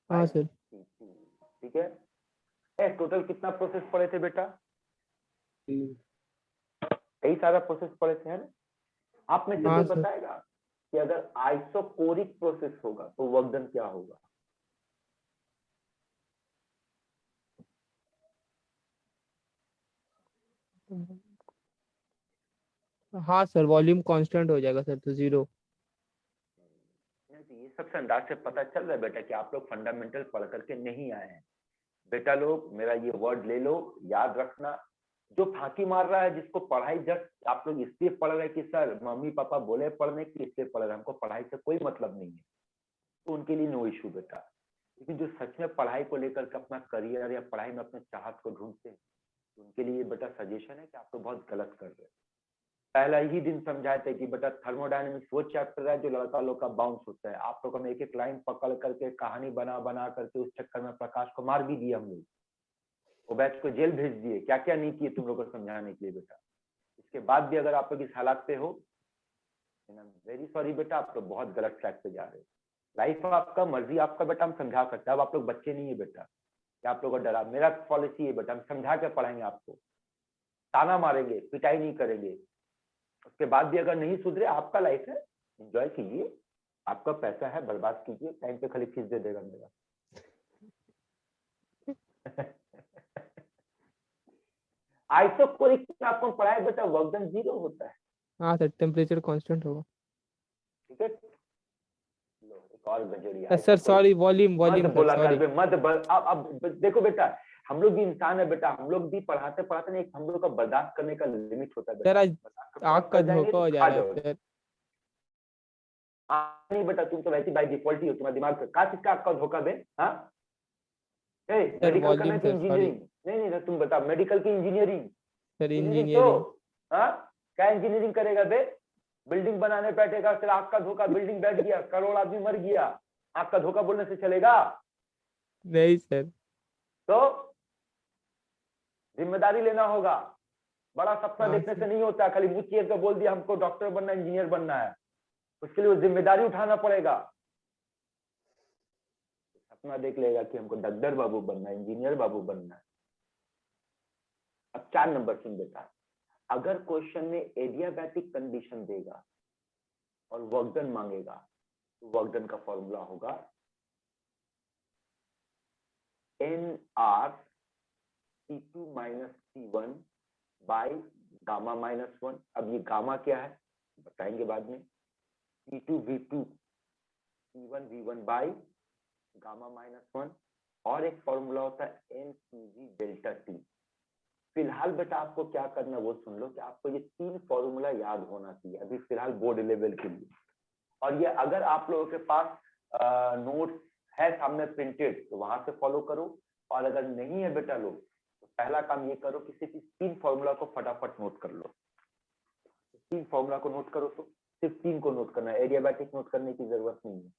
हाँ सर। P2। ठीक है। टोटल कितना प्रोसेस पढ़े थे बेटा? कई सारा प्रोसेस पढ़े थे, है ना? आप में से हाँ कोई सर। बताएगा कि अगर आइसोकोरिक प्रोसेस होगा तो वर्क डन क्या होगा? हाँ सर, वॉल्यूम कांस्टेंट हो जाएगा सर, तो 0। तो ये सबसे अंदाज से पता चल रहा है बेटा कि आप लोग फंडामेंटल पढ़ करके नहीं आए हैं। बेटा लोग मेरा ये वर्ड ले लो, याद रखना। जो फांकी मार रहा है, जिसको पढ़ाई जस्ट आप लोग इसलिए पढ़ रहे हैं कि सर मम्मी पापा बोले पढ़ने की, इसलिए पढ़ रहे हैं, हमको पढ़ाई से कोई मतलब नहीं है, तो उनके लिए नो इशू बेटा। लेकिन जो सच में पढ़ाई को लेकर के अपना करियर या पढ़ाई में अपने चाहत को ढूंढते हैं, तो उनके लिए बेटा सजेशन है कि आप लोग बहुत गलत कर रहे हैं। पहला ही दिन समझाए थे कि बेटा थर्मोडायनेमिक्स वो चैप्टर है जो लड़का लोग का बाउंस होता है। आप लोग हम एक एक लाइन पकड़ करके कहानी बना बना करके उस चक्कर में प्रकाश को मार भी दिए हम लोग, वो बैच को जेल भेज दिए, क्या क्या नहीं किए तुम लोग को समझाने के लिए बेटा। इसके बाद भी अगर आप लोग इस हालात पे हो, वेरी सॉरी बेटा, आप लोग बहुत गलत ट्रैक पे जा रहे हो। लाइफ आपका, मर्जी आपका बेटा, हम समझा सकते हैं। अब आप लोग बच्चे नहीं है बेटा कि आप लोग को डरा। मेरा पॉलिसी है बेटा, हम समझा के पढ़ाएंगे आपको, ताना मारेंगे, पिटाई नहीं करेंगे। उसके बाद भी अगर नहीं सुधरे, आपका लाइफ है, एंजॉय कीजिए, आपका पैसा है, बर्बाद कीजिए, टाइम पे खाली फीस दे देगा मेरा। आइसोकोरिक में आपको पढ़ाया बेटा वर्क डन 0 होता है। हाँ सर, टेम्परेचर कांस्टेंट होगा। ठीक है, लो एक और गजड़ी सर सॉरी, वॉल्यूम मत सर, बोला सॉरी। कर बे, मत बोल। अब देखो बेटा, हम लोग भी इंसान है बेटा, हम लोग भी पढ़ाते पढ़ाते नहीं, हम लोग का बर्दाश्त करने का लिमिट होता है बेटा। सर आज आग का धोखा हो जा रहा है सर। नहीं बेटा, तुम तो वैसे बाई डिफॉल्ट ही हो, तुम्हारा दिमाग का किसका आग का धोखा बे? हाँ, मेडिकल करना कि इंजीनियरिंग? नहीं नहीं, तुम बता, मेडिकल की इंजीनियरिंग? Sir engineering engineering. तो हाँ, क्या इंजीनियरिंग करेगा बे? बिल्डिंग बनाने बैठेगा, फिर आग का धोखा, बिल्डिंग बैठ गया, करोड़ आदमी मर गया, आग का धोखा बोलने से चलेगा? नहीं सर। तो जिम्मेदारी लेना होगा। बड़ा सपना हाँ देखने सर। से नहीं होता, खाली मुंह चीर कर बोल दिया हमको डॉक्टर बनना, इंजीनियर बनना है, उसके लिए वो जिम्मेदारी उठाना पड़ेगा। सपना देख लेगा कि हमको डॉक्टर बाबू बनना है, इंजीनियर बाबू बनना है। अब 4 नंबर सुन बेटा, अगर क्वेश्चन में एडियाबैटिक कंडीशन देगा और वर्क डन मांगेगा, वर्क डन का फॉर्मूला होगा nr T2 minus T1 by gamma minus 1। अब ये गामा क्या है बताएंगे बाद में। T2 V2 T1 V1 by gamma minus 1। और एक फॉर्मूला होता है NCV डेल्टा T। फिलहाल बेटा आपको क्या करना वो सुन लो कि आपको ये 3 फॉर्मूला याद होना चाहिए अभी फिलहाल बोर्ड लेवल के लिए। और ये अगर आप लोगों के पास नोट्स है सामने प्रिंटेड तो वहां से फॉलो करो, और अगर नहीं है बेटा लोग तो पहला काम ये करो कि सिर्फ इस 3 फॉर्मूला को फटाफट नोट कर लो। 3 फॉर्मूला को नोट करो, तो सिर्फ 3 को नोट करना है, एडियाबैटिक नोट करने की जरूरत नहीं है।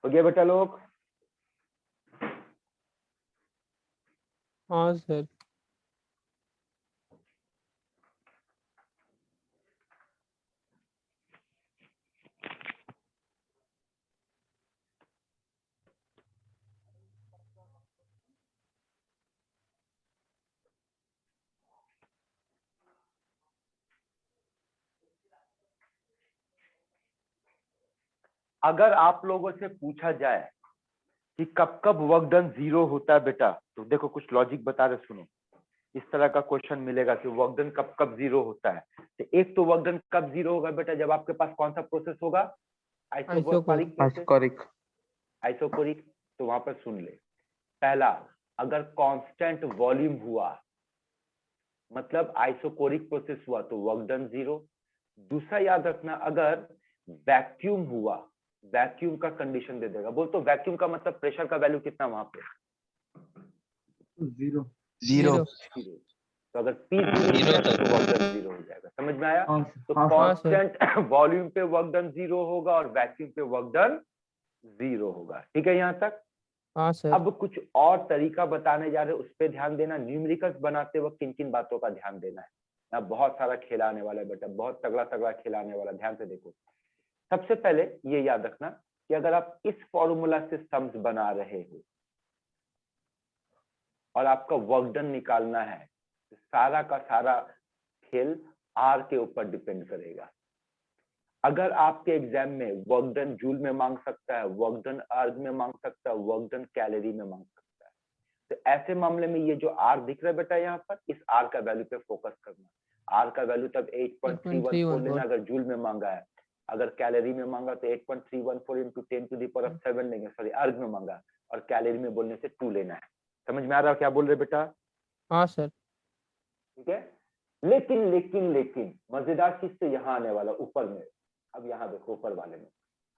हो गया बेटा लोग? हाँ सर। अगर आप लोगों से पूछा जाए कि कब कब वर्क डन 0 होता है बेटा, तो देखो कुछ लॉजिक बता रहे, सुनो। इस तरह का क्वेश्चन मिलेगा कि वर्क डन कब कब 0 होता है। तो एक तो वर्क डन कब 0 होगा बेटा, जब आपके पास कौन सा प्रोसेस होगा, आइसोकोरिक प्रोसेस, आइसोकोरिक। आइसोकोरिक। तो वहां पर सुन ले, पहला अगर कांस्टेंट वॉल्यूम हुआ मतलब आइसोकोरिक प्रोसेस हुआ तो वर्क डन 0। दूसरा याद रखना, अगर वैक्यूम हुआ, वैक्यूम का कंडीशन दे देगा। बोल तो वैक्यूम का मतलब प्रेशर का वैल्यू कितना वहां पे? 0। जीरो। तो अगर P 0 Zero तो तक। वर्क डन 0 हो जाएगा। समझ में आया? हाँ तो हाँ हाँ सर। कांस्टेंट वॉल्यूम पे वर्क डन 0 होगा और वैक्यूम पे वर्क डन 0 होगा। ठीक है यहाँ तक? हाँ सर। अब कुछ और तरीका बताने जा रहे, उस पर ध्यान देना। न्यूमेरिकल्स बनाते वक्त किन किन बातों का ध्यान देना है ना, बहुत सारा खेल आने वाला है बेटा, बहुत तगड़ा तगड़ा खेल आने वाला, ध्यान से देखो। सबसे पहले ये याद रखना कि अगर आप इस फॉर्मूला से सम्स बना रहे हो और आपका वर्क डन निकालना है, तो सारा का सारा खेल आर के ऊपर डिपेंड करेगा। अगर आपके एग्जाम में वर्क डन जूल में मांग सकता है, वर्क डन अर्ग में मांग सकता है, वर्क डन कैलोरी में मांग सकता है, तो ऐसे मामले में ये जो आर दिख रहा है बेटा यहाँ पर, इस आर का वैल्यू पे फोकस करना। आर का वैल्यू तब 8.314 लेना अगर जूल में मांगा है, अगर कैलोरी में मांगा तो 8.314 इंटू 10⁻7 लेंगे, सॉरी अर्ग में मांगा, और कैलोरी में बोलने से 2 लेना है। समझ में आ रहा है क्या बोल रहे बेटा? हाँ सर। ठीक है। लेकिन लेकिन लेकिन मजेदार चीज तो यहाँ आने वाला ऊपर में। अब यहाँ देखो ऊपर वाले में,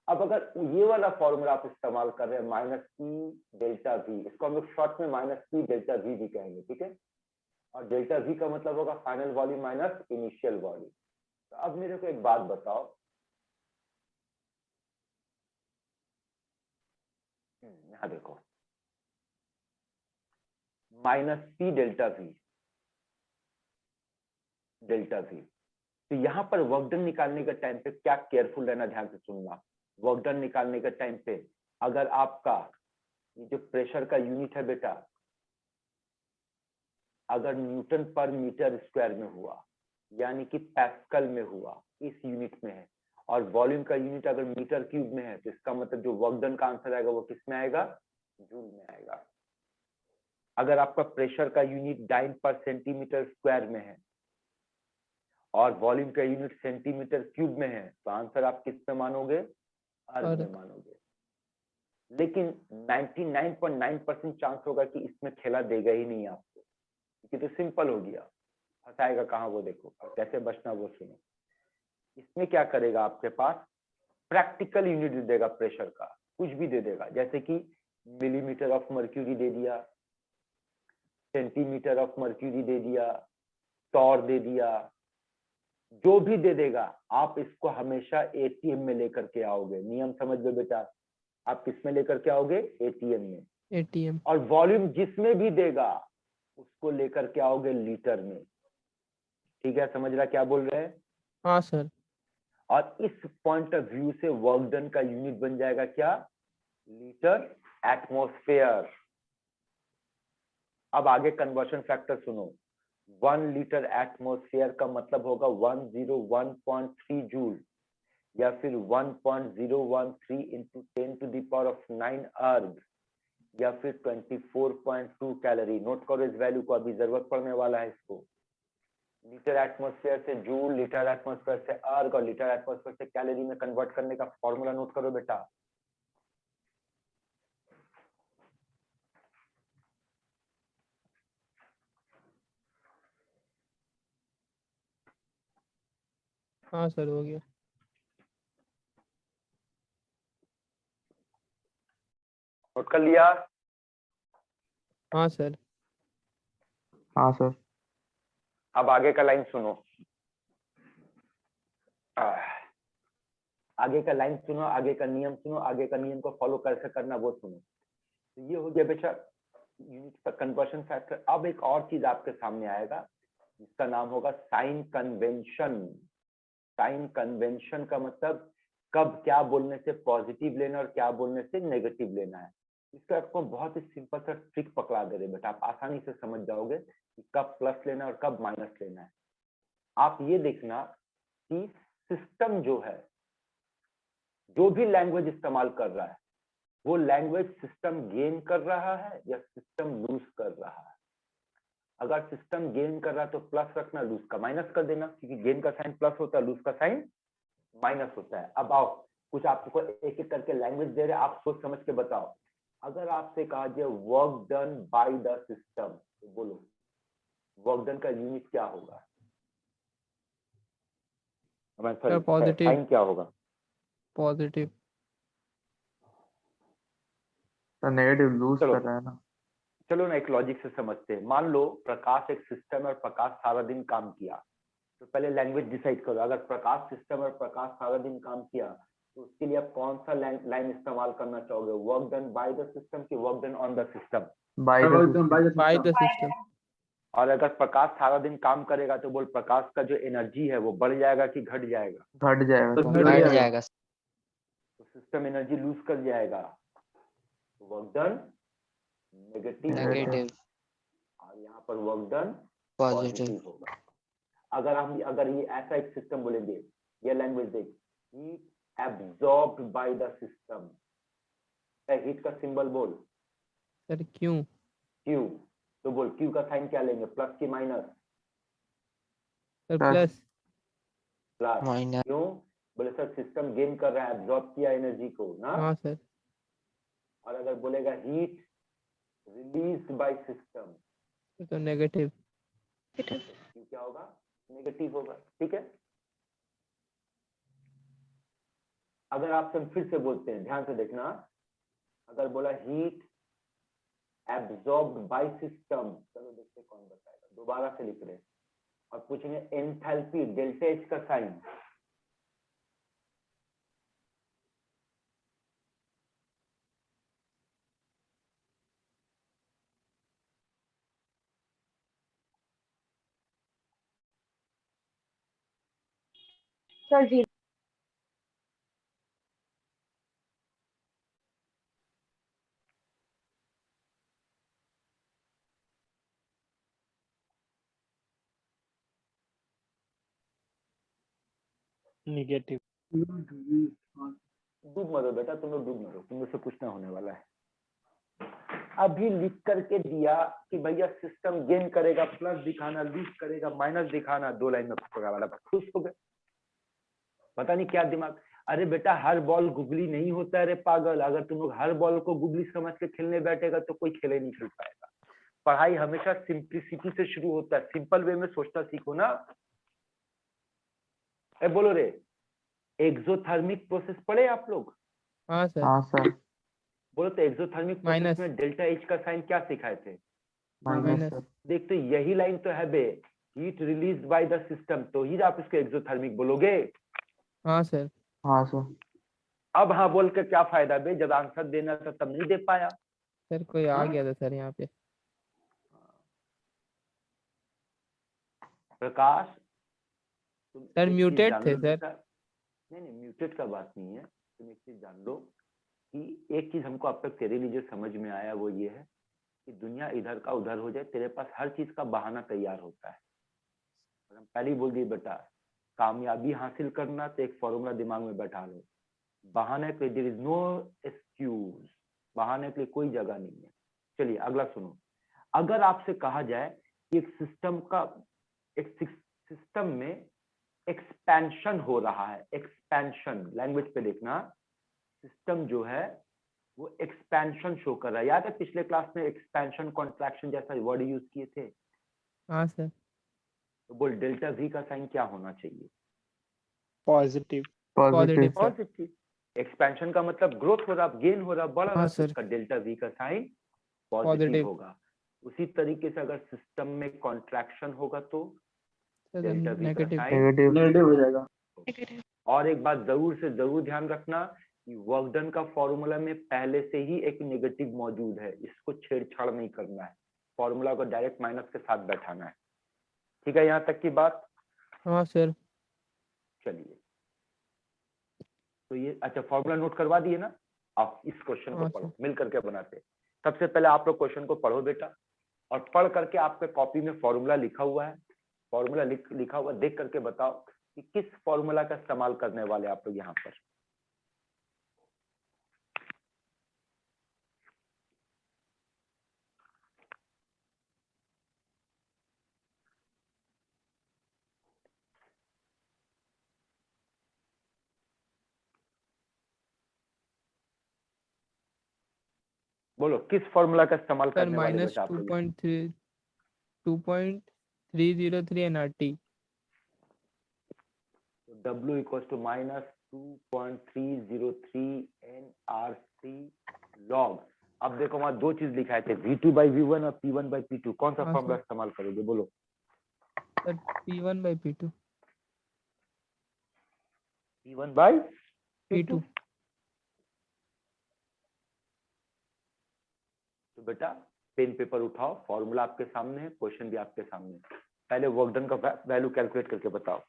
अब अगर ये वाला फॉर्मूला आप इस्तेमाल कर रहे हैं -P डेल्टा V, इसको हम लोग शॉर्ट में -P डेल्टा V भी कहेंगे। ठीक है, और डेल्टा V का मतलब होगा final volume minus initial volume. तो अब मेरे को एक बात बताओ, यहाँ देखो -P delta V, delta V। तो यहाँ पर वर्क डन निकालने के टाइम पे क्या केयरफुल रहना, ध्यान से सुनना। वर्क डन निकालने के टाइम पे अगर आपका ये जो प्रेशर का यूनिट है बेटा, अगर न्यूटन पर मीटर स्क्वायर में हुआ यानी कि पैस्कल में हुआ, इस यूनिट में है, और वॉल्यूम का यूनिट अगर मीटर क्यूब में है, तो इसका मतलब जो वर्क डन का आंसर आएगा वो किस में आएगा? जूल में आएगा। अगर आपका प्रेशर का यूनिट डाइन पर सेंटीमीटर स्क्वायर में है और वॉल्यूम का यूनिट सेंटीमीटर क्यूब में है, तो आंसर आप किस में मानोगे? अर्ग में मानोगे। लेकिन 99.9% चांस होगा कि इसमें खेला देगा ही नहीं आपको, क्योंकि तो सिंपल हो गया। फंसाएगा कहाँ वो देखो, और कैसे बचना वो सुनो। इसमें क्या करेगा आपके पास, प्रैक्टिकल यूनिट दे देगा प्रेशर का, कुछ भी दे देगा, जैसे कि मिलीमीटर ऑफ मर्क्यूरी दे दिया, सेंटीमीटर ऑफ मर्क्यूरी दे दिया, टॉर दे दिया, जो भी दे देगा आप इसको हमेशा एटीएम में लेकर के आओगे। नियम समझ लो बेटा, आप किस में लेकर के आओगे? एटीएम में। एटीएम। और वॉल्यूम जिसमें भी देगा उसको लेकर के आओगे लीटर में। ठीक है, समझ रहा क्या बोल रहे हैं? हाँ सर। और इस पॉइंट ऑफ व्यू से वर्क डन का यूनिट बन जाएगा क्या? Litre atmosphere. अब आगे कन्वर्शन फैक्टर सुनो। 1 लीटर एटमॉस्फेयर का मतलब होगा 101.3 जूल, या फिर 1013 इंटू 10⁻⁹ अर्ग, या फिर 24.2 कैलोरी। नोट करो इस वैल्यू को, अभी जरूरत पड़ने वाला है इसको। लीटर एटमॉस्फेयर से जूल, लीटर एटमॉस्फेयर से अर्ग और लीटर एटमॉस्फेयर से कैलोरी में कन्वर्ट करने का फॉर्मूला नोट करो बेटा। हाँ सर, हो गया। नोट कर लिया? हाँ सर। हाँ सर। अब आगे का लाइन सुनो। आगे का लाइन सुनो, आगे का नियम सुनो, आगे का नियम को फॉलो कैसे करना वो सुनो। तो ये हो गया बेटा यूनिट का कन्वर्शन फैक्टर। अब एक और चीज आपके सामने आएगा जिसका नाम होगा साइन कन्वेंशन। साइन कन्वेंशन का मतलब कब क्या बोलने से पॉजिटिव लेना और क्या बोलने से नेगेटिव लेना है। इसका आपको बहुत ही सिंपल सा ट्रिक पकड़ा दे रहे बेटा, आप आसानी से समझ जाओगे कि कब प्लस लेना है और कब माइनस लेना है। आप ये देखना कि सिस्टम जो है, जो भी लैंग्वेज इस्तेमाल कर रहा है, वो लैंग्वेज सिस्टम गेन कर रहा है या सिस्टम लूज कर रहा है। अगर सिस्टम गेन कर रहा है तो प्लस रखना, लूज का माइनस कर देना, क्योंकि गेन का साइन प्लस होता है, लूज का साइन माइनस होता है। अब आओ कुछ आपको एक एक करके लैंग्वेज दे रहे हैं, आप सोच समझ के बताओ। अगर आपसे कहा जाए work done by the system, तो बोलो वर्क डन का यूनिट क्या होगा? पॉजिटिव। साइन क्या होगा? पॉजिटिव। तो नेगेटिव लूज चलो। कर रहा है ना। चलो ना एक लॉजिक से समझते हैं। मान लो प्रकाश एक सिस्टम और प्रकाश सारा दिन काम किया, तो पहले लैंग्वेज डिसाइड करो। अगर प्रकाश सिस्टम और प्रकाश सारा दिन काम किया तो उसके लिए आप कौन सा लाइन इस्तेमाल करना चाहोगे? Work done by the system की work done on the system? By by the the system. और अगर प्रकाश सारा दिन काम करेगा तो बोल प्रकाश का जो एनर्जी है वो बढ़ जाएगा कि घट जाएगा? घट जाएगा सर। बढ़ जाएगा। तो सिस्टम एनर्जी लूज कर जाएगा, वर्क डन नेगेटिव होगा, नेगेटिव। और यहाँ पर वर्क डन पॉजिटिव। पॉजिटिव होगा। अगर ये ऐसा एक सिस्टम बोलेंगे, ये लैंग्वेज देख, heat absorbed bye the system. Heat का सिंबल बोल। सर क्यों? क्यू। तो बोल क्यू का साइन क्या लेंगे, प्लस की minus? Sir plus. Plus. Plus. Minus. क्यों? बोले सर सिस्टम गेन कर रहा है, एब्जॉर्ब किया एनर्जी को ना। हाँ सर। और अगर बोलेगा हीट रिलीज्ड बाय सिस्टम, तो नेगेटिव। क्यू क्या होगा? नेगेटिव होगा। ठीक है, अगर आपसे हम फिर से बोलते हैं, ध्यान से देखना। अगर बोला हीट एब्जॉर्ब्ड बाय सिस्टम, चलो देखते कौन बताएगा। दोबारा से लिख रहे और पूछेंगे एंथैल्पी, डेल्टा एच का साइन। सर जी। निगेटिव। डूब मरो बेटा, तुम लोग डूब मरो, तुम लोग से कुछ ना होने वाला है। अभी लिख करके दिया कि भैया सिस्टम गेन करेगा, प्लस दिखाना, लूज करेगा, माइनस दिखाना, 2 लाइन में पकड़ा वाला, खुश हो गए। पता नहीं क्या दिमाग। अरे बेटा हर बॉल गुगली नहीं होता है रे पागल। अगर तुम लोग हर बॉल को गुगली समझ के खेलने बैठेगा तो कोई खेले नहीं खेल पाएगा। पढ़ाई हमेशा सिंप्लिसिटी से शुरू होता है, सिंपल वे में सोचना सीखो ना। बोलो रे। एक्सोथर्मिक प्रोसेस पढ़े आप लोग? हाँ सर। हाँ सर। बोलो तो एक्सोथर्मिक प्रोसेस माइनस। में डेल्टा एच का साइन क्या सिखाए थे? Minus minus. सर। देख तो यही लाइन तो है बे, heat release by the system, तो ही आप इसको एक्सोथर्मिक बोलोगे। हाँ सर। हाँ सर। अब हाँ बोल के क्या फायदा बे, जब आंसर देना था तब नहीं दे पाया। सर कोई आ हाँ? गया था सर यहाँ पे। प्रकाश तुम सर एक चीज म्यूटेड जान थे लो सर। बेटा, नहीं नहीं म्यूटेड का बात नहीं है, तुम एक चीज जान लो कि एक चीज हमको अब तक तेरे लिए जो समझ में आया वो ये है कि दुनिया इधर का उधर हो जाए, तेरे पास हर चीज का बहाना तैयार होता है। और हम पहले ही बोल दिए बेटा, कामयाबी हासिल करना तो एक फॉर्मूला दिमाग में बैठा लो, बहाने के देयर इज नो एक्सक्यूज, बहाने के लिए कोई जगह नहीं है। चलिए अगला सुनो, अगर आपसे कहा जाए कि एक सिस्टम में एक्सपेंशन हो रहा है, एक्सपेंशन लैंग्वेज पे देखना, सिस्टम जो है वो एक्सपेंशन शो कर रहा है। याद है पिछले क्लास में एक्सपेंशन कॉन्ट्रैक्शन जैसा वर्ड यूज किए थे? हाँ सर। तो बोल डेल्टा वी का साइन क्या होना चाहिए? Positive. Positive. Sir. Positive. Expansion का मतलब ग्रोथ हो रहा, गेन हो रहा, बढ़ रहा, हाँ तो सर। उसका डेल्टा वी का साइन पॉजिटिव पॉजिटिव। होगा। उसी तरीके से अगर सिस्टम में कॉन्ट्रैक्शन होगा तो सर डेल्टा वी का नेगेटिव। साइन। नेगेटिव। नेगेटिव हो जाएगा। और एक बात जरूर से जरूर ध्यान रखना कि वर्क डन का फॉर्मूला में पहले से ही एक नेगेटिव मौजूद है, इसको छेड़छाड़ नहीं करना है, फॉर्मूला को डायरेक्ट माइनस के साथ बैठाना है। ठीक है यहाँ तक की बात? हाँ सर। चलिए तो ये अच्छा फॉर्मूला नोट करवा दिए ना? आप इस क्वेश्चन को हाँ पढ़ो, सर। मिल करके बनाते। सबसे पहले आप लोग क्वेश्चन को पढ़ो बेटा, और पढ़ करके आपके कॉपी में फॉर्मूला लिखा हुआ है, फॉर्मूला लिखा हुआ देख करके बताओ कि किस फॉर्मूला का इस्तेमाल करने वाले आप लोग यहाँ पर। बोलो किस फॉर्मूला का इस्तेमाल सर करने वाले माइनस बेटा आप लोग? 2.303 nRT. W equals to -2.303 nRT log। अब देखो वहां दो चीज लिखा है, V2/V1 और P1/P2, कौन सा हाँ फॉर्मूला सर। इस्तेमाल करोगे बोलो? Sir P1/P2। P1/P2। P2। तो बेटा पेन पेपर उठाओ, फॉर्मूला आपके सामने है, क्वेश्चन भी आपके सामने है, पहले वर्क डन का वैल्यू कैलकुलेट करके बताओ,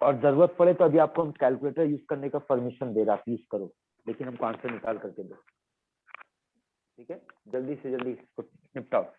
और जरूरत पड़े तो अभी आपको हम कैलकुलेटर यूज करने का परमिशन दे रहा, आप यूज करो, लेकिन हमको आंसर निकाल करके दो। ठीक है, जल्दी से जल्दी इसको निपटाओ।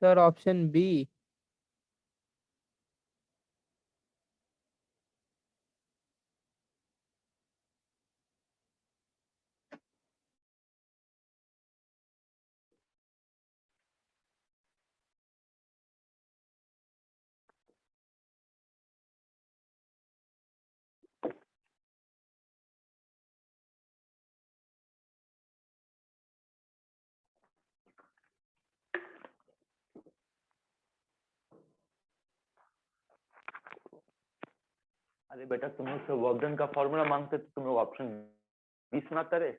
Sir option B. अरे बेटा तुम लोग से वर्क डन का फॉर्मूला मांगते तो तुम लोग ऑप्शन बी सुनाते रहे,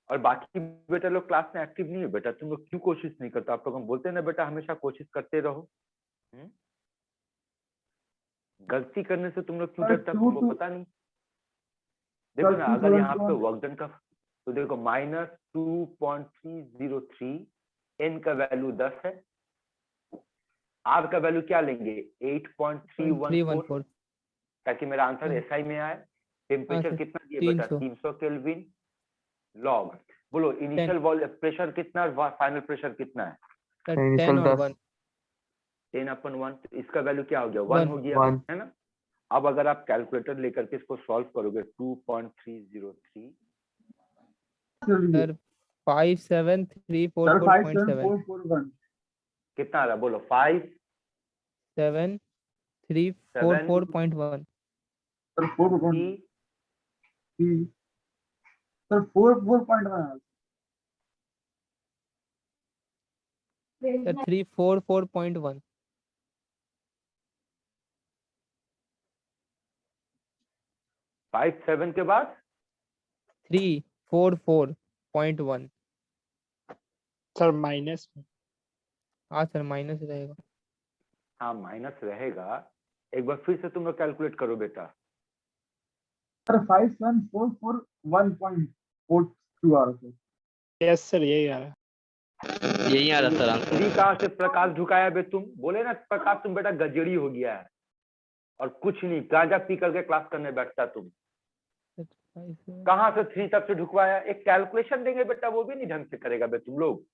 और बाकी बेटा लोग क्लास में एक्टिव नहीं है। बेटा तुम लोग क्यों कोशिश नहीं करते? आप लोग हम बोलते हैं ना बेटा हमेशा कोशिश करते रहो। गलती करने से तुम लोग क्यों सर डरते, टू तुमको टू पता नहीं? देखो ना, टू अगर यहाँ पे 271 वर्क डन का तो देखो -2.303, n का वैल्यू 10 है, r का वैल्यू क्या लेंगे? 8.314, 314। ताकि मेरा आंसर हाँ। SI में आए। हाँ टेम्परेचर सर कितना दिए बेटा? 300। 300 केल्विन। लॉग बोलो इनिशियल प्रेशर कितना और फाइनल प्रेशर कितना है? सर Initial 10 और 10 1 10/1, तो इसका वैल्यू क्या हो गया? 1 One. हो गया, One. है ना? अब अगर आप कैलकुलेटर लेकर के इसको सॉल्व करोगे 2.303 सर 57344.7 सर 57441 कितना आ रहा है? बोलो 5 7344.1 सर 4.1 3 सर 4.1 सर 344.1 5 7 के बाद 344.1 सर माइनस में हाँ सर माइनस रहेगा। हाँ माइनस रहेगा, एक बार फिर से तुम लोग कैलकुलेट करो बेटा। सर 57441.42 आ रहा है यस सर यही आ रहा है। यही आ रहा सर आंसर। 3 कहाँ से प्रकाश झुकाया बे? तुम बोले ना प्रकाश तुम बेटा गजेड़ी हो गया है और कुछ नहीं, गांजा पी करके क्लास करने बैठता तुम। कहाँ से 3 तक से ढुकवाया? एक कैलकुलेशन देंगे बेटा, वो भी नहीं ढंग से करेगा बे तुम लोग।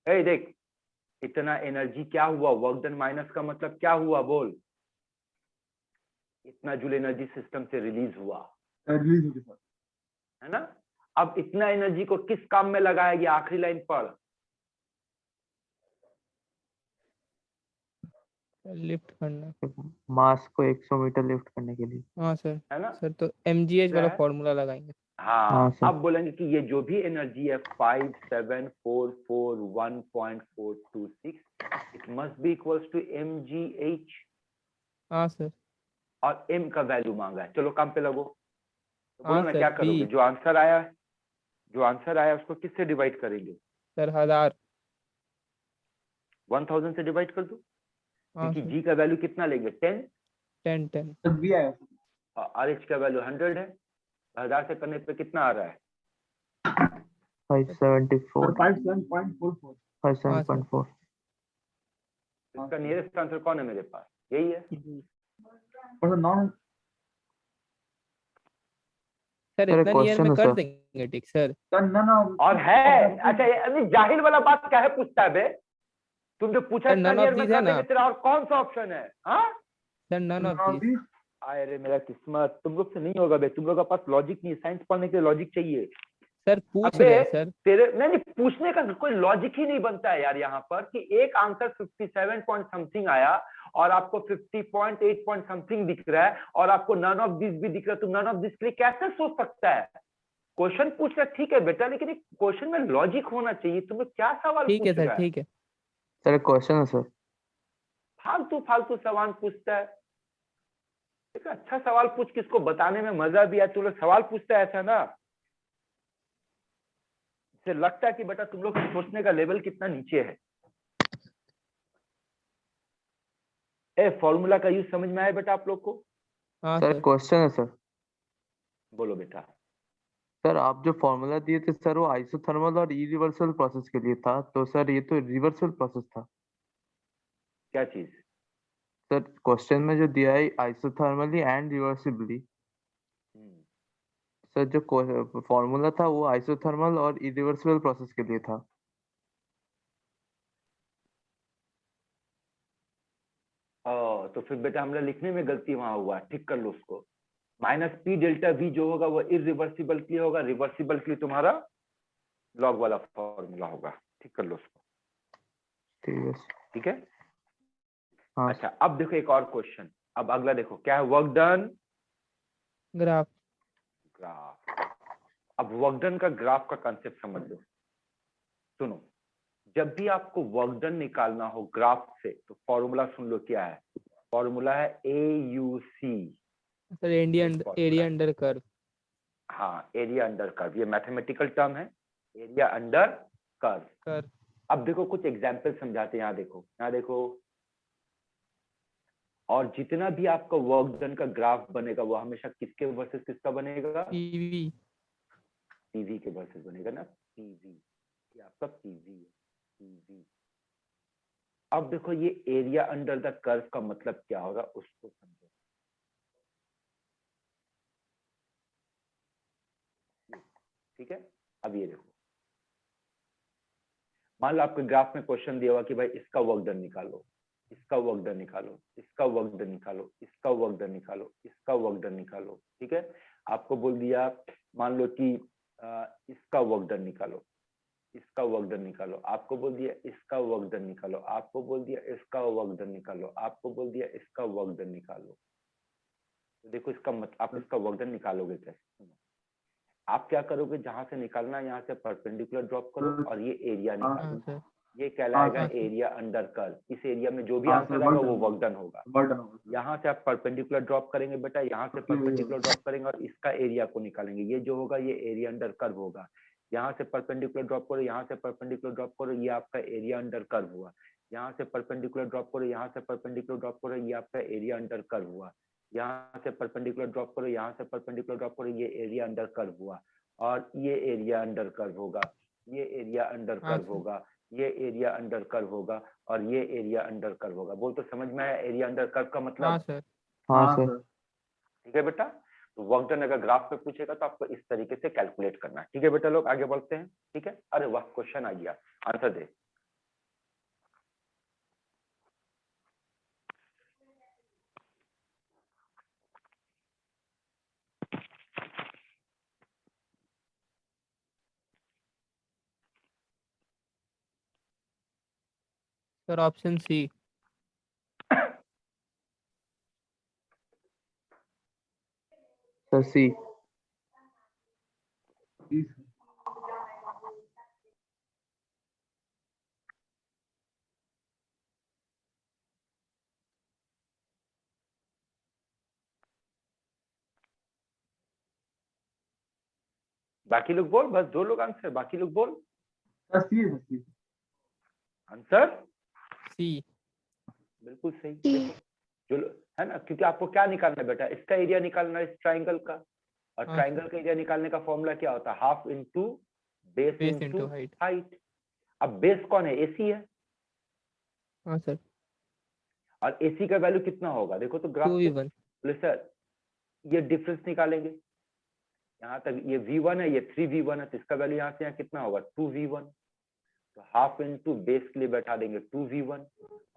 ए देख, इतना एनर्जी क्या हुआ? वर्क डन माइनस का मतलब क्या हुआ बोल? इतना जूल एनर्जी सिस्टम से रिलीज हुआ, रिलीज हो गया सर। है ना? अब इतना एनर्जी को किस काम में लगाया गया? आखिरी लाइन पढ़। लिफ्ट करना। मास को 100 मीटर लिफ्ट करने के लिए। हाँ सर। है ना? सर तो mgh वाला है? फॉर्मूला लगाएंगे। हाँ, हाँ, सर। अब बोलेंगे कि ये जो भी एनर्जी है 57441.426 it must be equals to mgh, हाँ सर। और m का वैल्यू मांगा है। चलो काम पे लगो। तो बोलो हाँ ना सर, क्या करोगे? B। जो आंसर आया उसको किससे डिवाइड करेंगे? सर 1000। 1000 से डिवाइड कर दो, हाँ क्योंकि सर। g का वैल्यू कितना लेंगे? 10 10 सर भी आया सर। और rh का वैल्यू 100 है। 1000 से करने पे कितना आ रहा है? 574 57.44 57.4 इसका नियरेस्ट आंसर कौन है मेरे पास? यही है। और नॉन सर सर, एक इतना नियर question में है, कर सर। देंगे ठीक सर। सर नन और है। अच्छा ये अभी जाहिल वाला बात क्या है पूछता है बे? तुम जो पूछा सर इतना none of नियर में these है कर देंगे, ना। तेरा और कौन सा ऑप्शन है? हाँ, सर नन ऑफ दिस। आए रे मेरा किस्मत, तुम लोग से नहीं होगा बे। तुम लोग के पास लॉजिक नहीं है, साइंस पढ़ने के लिए लॉजिक चाहिए। सर पूछ अबे रहे हैं सर। तेरे नहीं पूछने का कोई लॉजिक ही नहीं बनता है यार यहाँ पर, कि एक आंसर 57 पॉइंट समथिंग आया और आपको 50.8 पॉइंट समथिंग दिख रहा है और आपको नन ऑफ दिस भी दिख रहा है। तुम नन ऑफ दिस के लिए कैसे सोच सकता है? क्वेश्चन पूछ रहा ठीक है बेटा, लेकिन एक क्वेश्चन में लॉजिक होना चाहिए। तुम लोग क्या सवाल ठीक है पूछ सर, रहा है? ठीक है। सर, एक क्वेश्चन है, सर। फालतू फालतू सवाल पूछता है। एक अच्छा सवाल पूछ, किसको बताने में मजा भी आए। तू लोग सवाल पूछता है ऐसा ना, इससे लगता है कि बेटा तुम लोग सोचने का लेवल कितना नीचे है। ए फॉर्मूला का यूज समझ में आया बेटा आप लोग को? हाँ सर, सर। एक क्वेश्चन है, सर। बोलो बेटा। सर, आप जो फॉर्मूला दिए थे, सर, वो आइसोथर्मल और इरिवर्सल प्रोसेस के लिए था, तो सर ये तो रिवर्सल प्रोसेस था। क्या चीज? सर, क्वेश्चन में जो दिया है आइसोथर्मली एंड रिवर्सिबली, सर जो फॉर्मूला था वो आइसोथर्मल और इरिवर्सिबल प्रोसेस के लिए था। तो फिर बेटा हमने लिखने में गलती वहां हुआ, ठीक कर लो उसको। -P डेल्टा V जो होगा वो इरिवर्सिबल के लिए होगा, रिवर्सिबल के लिए तुम्हारा लॉग वाला फॉर्मूला होगा। ठीक कर लो उसको। ठीक है, सर। ठीक है। हाँ, अच्छा अब देखो एक और क्वेश्चन। अब अगला देखो क्या है? Work done graph. ग्राफ। अब वर्क डन का ग्राफ का कंसेप्ट समझ लो। सुनो, जब भी आपको वर्क डन निकालना हो ग्राफ से तो फॉर्मूला सुन लो क्या है। फॉर्मूला है AUC। Sir area under curve. हाँ, एरिया अंडर कर्व, ये मैथमेटिकल टर्म है, एरिया अंडर कर्व। अब देखो कुछ एग्जाम्पल समझाते हैं। यहाँ देखो, यहाँ देखो। और जितना भी आपका वर्क डन का ग्राफ बनेगा वो हमेशा किसके वर्सेस किसका बनेगा? पीवी। पीवी के वर्सेस बनेगा ना। पीवी, ये आपका पीवी है। पीवी। अब देखो ये एरिया अंडर द कर्व का मतलब क्या होगा उसको समझो। ठीक है, अब ये देखो, मान लो आपके ग्राफ में क्वेश्चन दिया हुआ कि भाई इसका वर्क डन निकालो, इसका वर्क डन निकालो, इसका वर्क डन निकालो, इसका वर्क डन निकालो, इसका वर्क डन निकालो, ठीक है। आपको बोल दिया मान लो कि इसका वर्क डन निकालो, इसका वर्क डन निकालो, आपको बोल दिया इसका वर्क डन निकालो, आपको बोल दिया इसका वर्क डन निकालो, आपको बोल दिया इसका वर्क डन निकालो। तो देखो इसका आप इसका वर्क डन निकालोगे कैसे? आप क्या करोगे, जहां से निकालना है यहाँ से परपेंडिकुलर ड्रॉप करो और ये एरिया हाँ निकालो, सर। ये कहलाएगा हाँ सर। Area under curve. इस एरिया में जो भी हाँ आंसर सर, आएगा वर्क वो डन वर्क डन होगा। वर्क डन होगा सर। यहाँ से आप परपेंडिकुलर ड्रॉप करेंगे बेटा, यहाँ से Okay. परपेंडिकुलर ड्रॉप करेंगे और इसका एरिया को निकालेंगे। ये जो होगा ये एरिया अंडर कर्व होगा। यहाँ से परपेंडिकुलर ड्रॉप करो, यहाँ से परपेंडिकुलर ड्रॉप करो, ये आपका एरिया अंडर कर्व हुआ। यहाँ से परपेंडिकुलर ड्रॉप करो, यहाँ से परपेंडिकुलर ड्रॉप करो, ये आपका एरिया अंडर कर्व हुआ। यहाँ से परपेंडिकुलर ड्रॉप करो, यहाँ से परपेंडिकुलर ड्रॉप करो, ये एरिया अंडर कर्व हुआ और ये एरिया अंडर कर्व होगा, ये एरिया अंडर हाँ कर्व सर। होगा, ये एरिया अंडर कर्व होगा और ये एरिया अंडर कर्व होगा। बोल तो समझ में आया एरिया अंडर कर्व का हाँ मतलब? सर। हाँ हाँ सर। सर। ठीक है बेटा। तो वर्क डन अगर ग्राफ पे पूछेगा तो आपको इस तरीके से कैलकुलेट करना है। ठीक है बेटा, लोग आगे बढ़ते हैं। ठीक है, अरे वाह, क्वेश्चन आ गया, आंसर दे। Sir option C. Sir C. जी सर। बाकी लोग बोल, बस 2 लोग आंसर, बाकी लोग बोल सर सी है, सर सी। आंसर। सी। बिल्कुल सही। देखो जो है ना, क्योंकि आपको क्या निकालना है बेटा, इसका एरिया निकालना है इस ट्राइंगल का, और हाँ ट्राइंगल का एरिया निकालने का फॉर्मूला क्या होता है? Half into base base into into height. Height. अब बेस कौन है? एसी है, हाँ सर। और एसी का वैल्यू कितना होगा? देखो तो ग्राफ से 2v1। बोले सर ये डिफरेंस निकालेंगे, यहाँ तक ये v1 है, ये 3v1 है, तो इसका वैल्यू यहाँ से यहाँ कितना होगा? 2v1। तो हाफ इंटू बेस के लिए बैठा देंगे 2v1,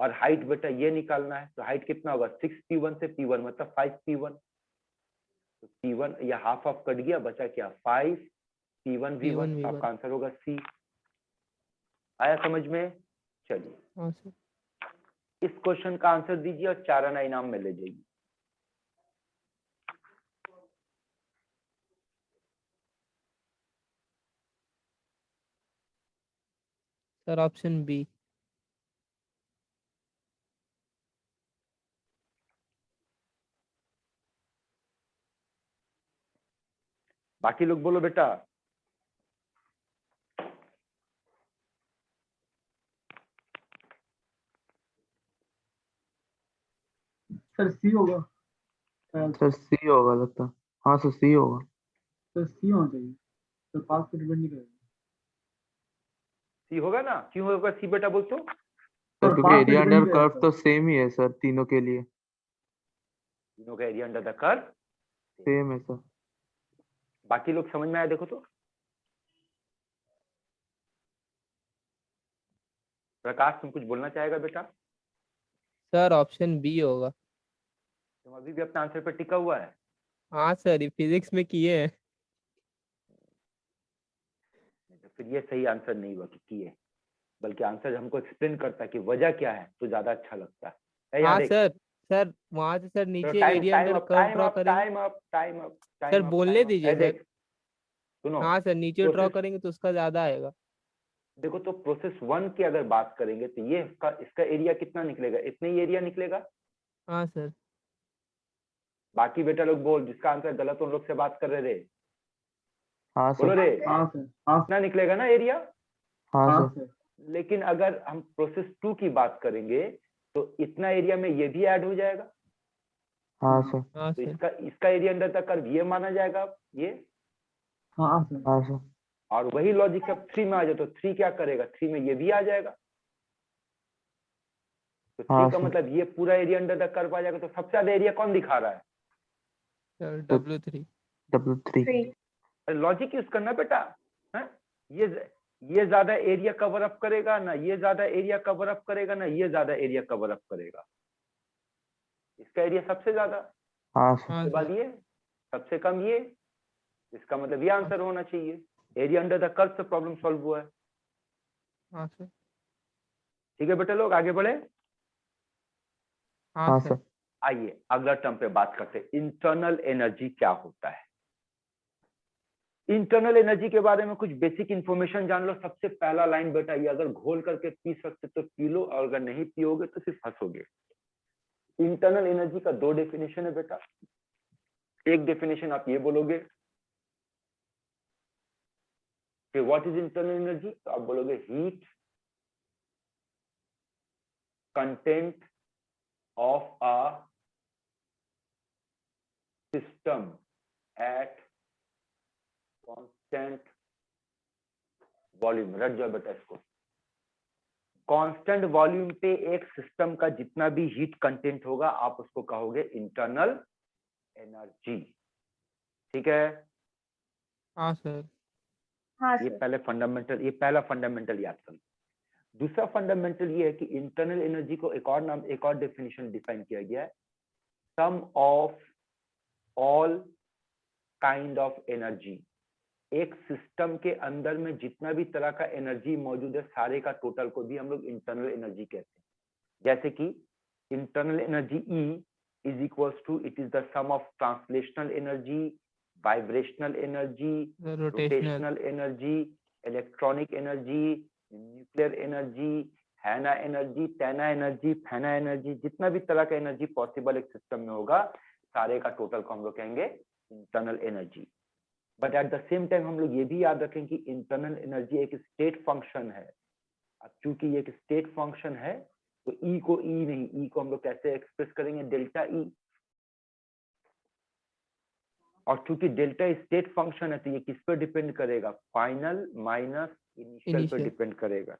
और हाइट बेटा ये निकालना है, तो हाइट कितना होगा? 6p1 से p1 मतलब 5p1। तो p1 या हाफ ऑफ कट गया, बचा क्या? 5 p1 v1। P1 तो v1। आपका आंसर होगा सी। आया समझ में? चलिए हाँ सर। इस क्वेश्चन का आंसर दीजिए और 4 आना इनाम में ले जाइए। Sir option B. बाकी लोग बोलो बेटा। सर सी होगा। सर सी होगा लगता है। हाँ सर सी होगा। सर सी होना चाहिए, सर पास पे डिपेंड नहीं करेगा। सी होगा ना? क्यों होगा सी बेटा बोल तो? सर सर क्योंकि पास पे एरिया डिपेंड अंडर नहीं करेगा कर्व सर। तो सेम ही है सर तीनों के लिए। तीनों का area under the curve same है सर। बाकी लोग समझ में आया? देखो तो प्रकाश, तुम कुछ बोलना चाहेगा बेटा? सर ऑप्शन बी होगा। तुम अभी भी अपने आंसर पे टिका हुआ है? हाँ सर, ये फिजिक्स में किए हैं। तो फिर ये सही आंसर नहीं हुआ कि किए, बल्कि आंसर हमको एक्सप्लेन करता है कि वजह क्या है तो ज्यादा अच्छा लगता है। यहाँ हाँ देख, सर। सर वहां से सर तो नीचे time area time under up curve time draw up करेंगे। Time up time up sir time up बोलने टाइम अप। दीजिए सर। देख सुनो, हाँ सर, नीचे ड्रॉ प्रोसेस करेंगे तो उसका ज्यादा आएगा। देखो तो प्रोसेस 1 की अगर बात करेंगे तो ये इसका एरिया कितना निकलेगा? इतना ही एरिया निकलेगा। हाँ सर। बाकी बेटा लोग बोल, जिसका आंसर गलत उन लोग से बात कर रहे रे, हाँ बोलो सर। रे, हाँ सर। हाँ इतना निकलेगा ना एरिया। हाँ हाँ सर। सर। लेकिन अगर हम प्रोसेस 2 की बात करेंगे तो इतना एरिया में ये भी ऐड हो जाएगा, हाँ सर। हाँ तो सर। इसका एरिया अंडर द कर्व ये माना जाएगा ये। हाँ सर। हाँ सर। और वही लॉजिक अब 3 में आ जाए तो 3 क्या करेगा? 3 में ये भी आ जाएगा। तो 3 हाँ का सर। मतलब ये पूरा एरिया अंडर द कर्व आ जाएगा। तो सबसे ज्यादा एरिया कौन दिखा रहा है? Sir W3। W3। Three. Logic use करना बेटा, है? ये ज्यादा एरिया कवर अप करेगा ना, ये ज्यादा एरिया कवर अप करेगा ना, ये ज्यादा एरिया कवर अप करेगा। इसका एरिया सबसे ज्यादा, हाँ सर। हाँ उसके बाद सर। ये सबसे कम ये, इसका मतलब ये आंसर होना चाहिए। एरिया अंडर द कर्व से प्रॉब्लम सॉल्व हुआ है। हाँ सर। ठीक है बेटा, लोग आगे बढ़े। हाँ हाँ सर। सर। आइए अगला टर्म पे बात करते हैं, इंटरनल एनर्जी क्या होता है। इंटरनल एनर्जी के बारे में कुछ बेसिक इंफॉर्मेशन जान लो। सबसे पहला लाइन बेटा, ये अगर घोल करके पी सकते तो पी लो, और अगर नहीं पियोगे तो सिर्फ हंसोगे। इंटरनल एनर्जी का दो डेफिनेशन है बेटा। एक डेफिनेशन आप ये बोलोगे कि व्हाट इज इंटरनल एनर्जी, तो आप बोलोगे heat content of a system eight constant volume. रट जाओ बेटा इसको। कांस्टेंट वॉल्यूम पे एक सिस्टम का जितना भी हीट कंटेंट होगा आप उसको कहोगे इंटरनल एनर्जी। ठीक है, हाँ सर। हाँ ये सर। पहला फंडामेंटल याद कर लो। दूसरा फंडामेंटल ये है कि इंटरनल एनर्जी को एक और डेफिनेशन डिफाइन किया गया है, sum of all kind of energy. एक सिस्टम के अंदर में जितना भी तरह का एनर्जी मौजूद है सारे का टोटल को भी हम लोग इंटरनल एनर्जी कहते हैं। जैसे कि internal energy E is equals to, it is the sum of translational energy, vibrational energy, rotational. Rotational energy, electronic energy, nuclear energy, हैना एनर्जी, टैना एनर्जी, फैना एनर्जी, जितना भी तरह का एनर्जी पॉसिबल एक सिस्टम में होगा सारे का टोटल को हम लोग कहेंगे internal energy. But at the same time हम लोग ये भी याद रखें कि इंटरनल एनर्जी एक स्टेट फंक्शन है। अब चूंकि ये एक स्टेट फंक्शन है तो ई को ई नहीं, ई को हम लोग कैसे एक्सप्रेस करेंगे, डेल्टा ई। और चूंकि डेल्टा स्टेट फंक्शन है तो ये किस पर डिपेंड करेगा, फाइनल माइनस इनिशियल पे इनिशियल। डिपेंड करेगा।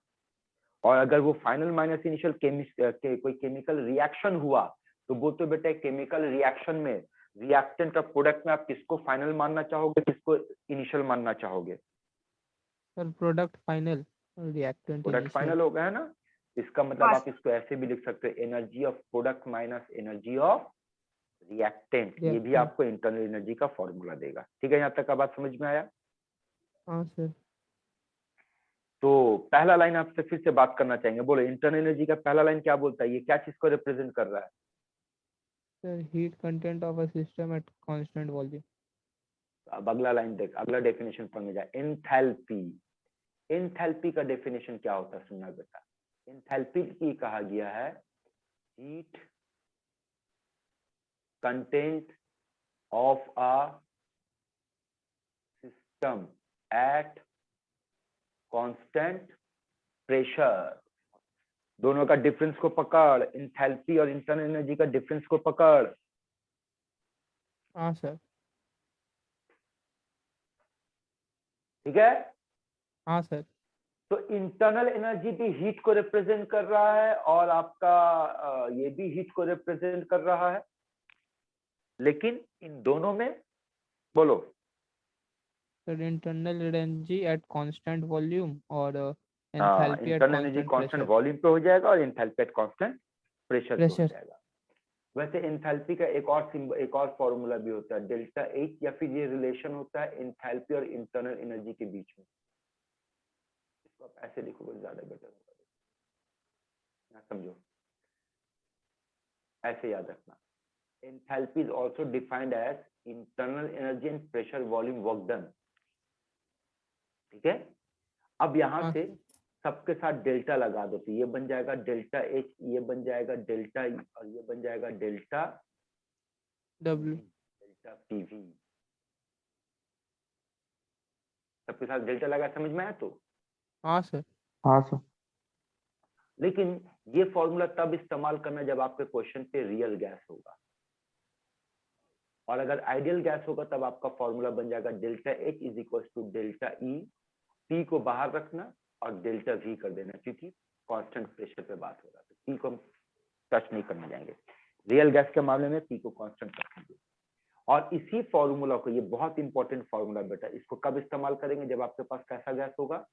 और अगर वो फाइनल माइनस इनिशियल कोई केमिकल रिएक्शन हुआ तो वो तो बेटा केमिकल रिएक्शन में रिएक्टेंट और प्रोडक्ट में आप किसको फाइनल मानना चाहोगे, किसको इनिशियल मानना चाहोगे? Sir product final, reactant product initial. Final हो गया है ना। इसका मतलब हाँ आप इसको ऐसे भी लिख सकते हो, energy of product minus energy of reactant. ये भी रिएक्टेंट। आपको इंटरनल एनर्जी का फॉर्मूला देगा। ठीक है, यहाँ तक का बात समझ में आया। हाँ सर। तो पहला लाइन आपसे फिर से बात करना चाहेंगे, बोलो इंटरनल एनर्जी का पहला लाइन क्या बोलता है, ये क्या चीज को रिप्रेजेंट कर रहा है? Sir heat content of a system eight constant volume. अब अगला लाइन देख, अगला डेफिनेशन पढ़ने जाए, एंथैल्पी। एंथैल्पी का डेफिनेशन क्या होता है सुनना बेटा। एंथैल्पी की कहा गया है heat content of a system at constant pressure. दोनों का डिफरेंस को पकड़, एंथैल्पी और इंटरनल एनर्जी का डिफरेंस को पकड़। हाँ सर। ठीक है, हाँ सर। तो इंटरनल एनर्जी भी हीट को रिप्रेजेंट कर रहा है और आपका ये भी हीट को रिप्रेजेंट कर रहा है, लेकिन इन दोनों में बोलो। Sir internal energy at constant volume और हाँ, enthalpy at internal energy constant constant pressure. Volume पे हो जाएगा और एंथैल्पी एट कांस्टेंट प्रेशर पे हो प्रेशर। जाएगा। वैसे एंथैल्पी का एक और फॉर्मूला भी होता है, डेल्टा एच, या फिर ये रिलेशन होता है एंथैल्पी और इंटरनल एनर्जी के बीच में। इसको आप ऐसे लिखोगे ज्यादा बेटर होगा, समझो, ऐसे याद रखना। Enthalpy is also defined as internal energy and pressure volume work done. ठीक है, अब यहां हाँ से सर। सबके साथ डेल्टा लगा दो तो ये बन जाएगा डेल्टा एच, ये बन जाएगा डेल्टा ई, और ये बन जाएगा डेल्टा डब्ल्यू। Delta PV. सबके साथ डेल्टा लगा, समझ में आया? तो हाँ सर। हाँ सर। लेकिन ये फॉर्मूला तब इस्तेमाल करना जब आपके क्वेश्चन पे रियल गैस होगा, और अगर आइडियल गैस होगा तब आपका फॉर्मूला बन जाएगा delta H is equal to delta E, P को बाहर रखना और डेल्टा वी कर देना, क्योंकि कांस्टेंट प्रेशर पे बात हो रहा है तो पी को हम टच नहीं करने जाएंगे। रियल गैस के मामले में पी को कांस्टेंट रखेंगे। और इसी फॉर्मूला को, ये बहुत इंपॉर्टेंट फॉर्मूला बेटा, इसको कब इस्तेमाल करेंगे? जब आपके पास कैसा गैस होगा?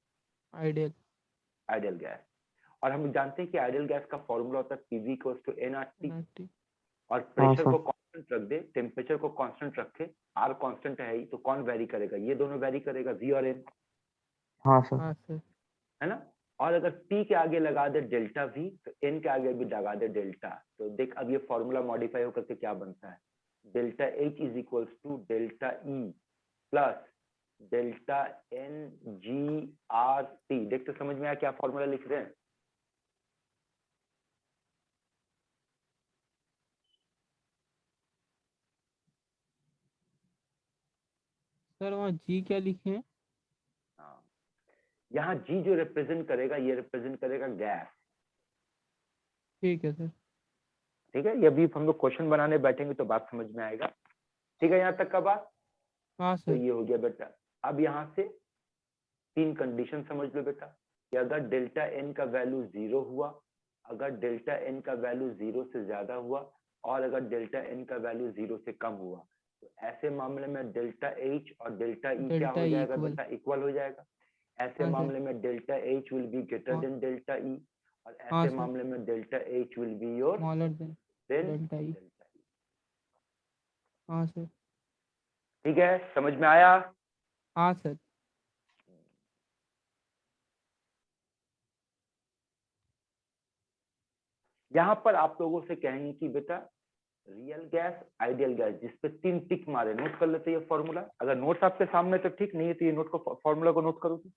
आइडियल। Ideal gas. और हम जानते हैं कि आइडियल गैस का फॉर्मूला होता है PV equals to NRT. NRT. और हाँ प्रेशर सर। को कांस्टेंट रख दे, टेम्परेचर को कांस्टेंट रखे, आर कांस्टेंट है ही, तो कौन वेरी करेगा? ये दोनों वेरी करेगा, वी और एन, हाँ सर। हाँ सर। है ना? और अगर P के आगे लगा दे डेल्टा V, तो N के आगे भी लगा दे डेल्टा। तो देख अब ये फॉर्मूला मॉडिफाई होकर के क्या बनता है? Delta H is equals to delta E plus delta NGRT। देख तो समझ में आया क्या फॉर्मूला लिख रहे हैं? सर वहाँ जी क्या लिखे हैं? हाँ, यहाँ G जो रिप्रेजेंट करेगा, ये रिप्रेजेंट करेगा गैस। ठीक है सर। ठीक है, ये अभी हम लोग क्वेश्चन बनाने बैठेंगे तो बात समझ में आएगा। ठीक है, यहाँ तक का बात। हाँ तो सर। ये हो गया बेटा। अब यहाँ से तीन कंडीशन समझ लो बेटा कि अगर डेल्टा एन का वैल्यू 0 हुआ, अगर डेल्टा एन का वैल्यू 0 से ज्यादा हुआ, और अगर डेल्टा एन का वैल्यू 0 से कम हुआ, तो ऐसे मामले में डेल्टा एच और डेल्टा ई क्या डेल्टा हो जाएगा इक्वल। बेटा? इक्वल हो जाएगा। ऐसे हाँ सर। मामले में delta H will be greater हाँ। देन डेल्टा ई, और हाँ ऐसे सर। मामले में delta H will be your smaller than than delta E. Delta E. हाँ सर। ठीक है, समझ में आया? हाँ सर। यहाँ पर आप लोगों से कहेंगे कि बेटा रियल गैस, आइडियल गैस, जिस पे तीन टिक मारे, नोट कर लेते ये फॉर्मूला। अगर नोट्स आपके सामने तो ठीक, नहीं है तो ये नोट को, फॉर्मूला को नोट करो तो।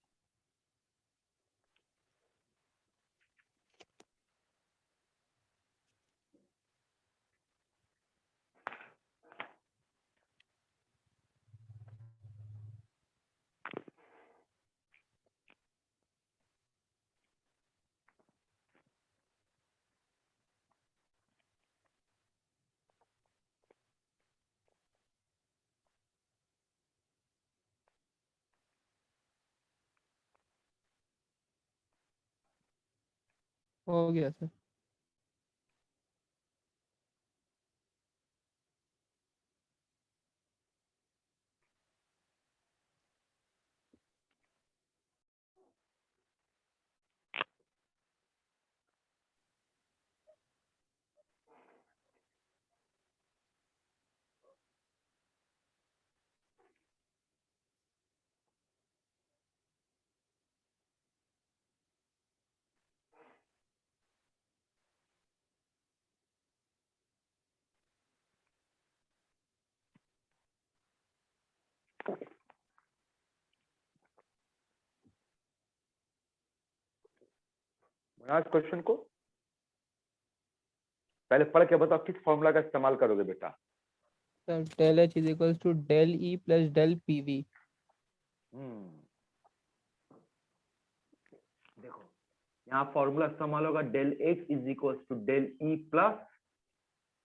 हो गया सर। मनोज क्वेश्चन को पहले पढ़ के बताओ, किस फॉर्मूला का इस्तेमाल करोगे बेटा? Sir del H is equals to del E plus del PV. देखो यहाँ फॉर्मूला इस्तेमाल होगा, del H is equal to del E plus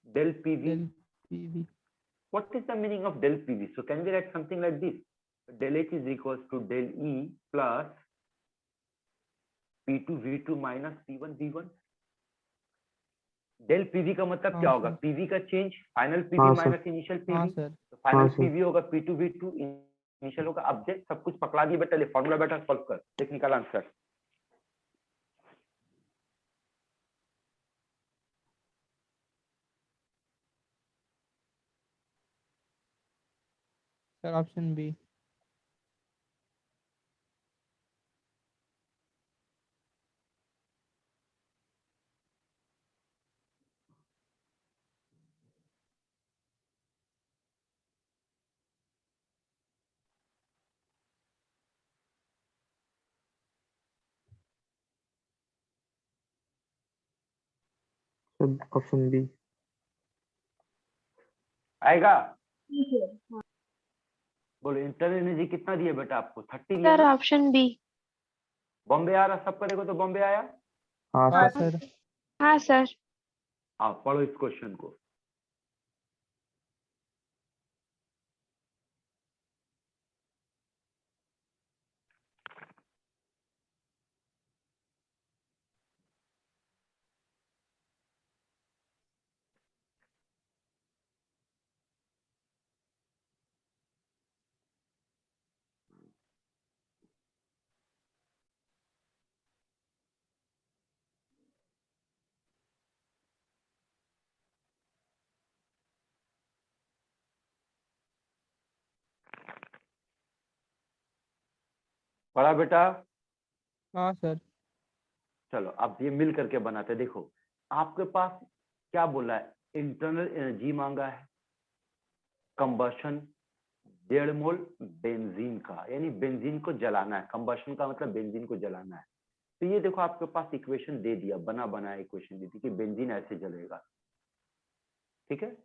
del PV. Del PV. What is the meaning of del PV? So can we write something like this? Del H is equals to del E plus P2 V2 minus P1 V1। del PV का मतलब हाँ क्या होगा? Sir. PV का change, final हाँ PV sir. Minus initial हाँ PV। Sir. तो final हाँ सर। PV होगा P2 V2, इनिशियल होगा। अब देख सब कुछ पकड़ा दिया बेटा, फॉर्मूला बेटा सॉल्व कर, technical answer. Sir option B. Option B. आएगा? ठीक है हाँ। बोलो इंटरनल एनर्जी कितना दिया बेटा आपको? 30 दिया सर ना? Option B. बॉम्बे आ रहा, सब करेगा तो बॉम्बे आया। हाँ हाँ सर। सर। हाँ सर। आप पढ़ो इस क्वेश्चन को। पढ़ा बेटा? हाँ सर। चलो अब ये मिल करके बनाते हैं। देखो आपके पास क्या बोला है, इंटरनल एनर्जी मांगा है, कंबशन 1.5 मोल बेंजीन का, यानी बेंजीन को जलाना है। कंबशन का मतलब बेंजीन को जलाना है। तो ये देखो आपके पास इक्वेशन दे दिया, बना बनाया इक्वेशन दे दी कि बेंजीन ऐसे जलेगा, ठीक है।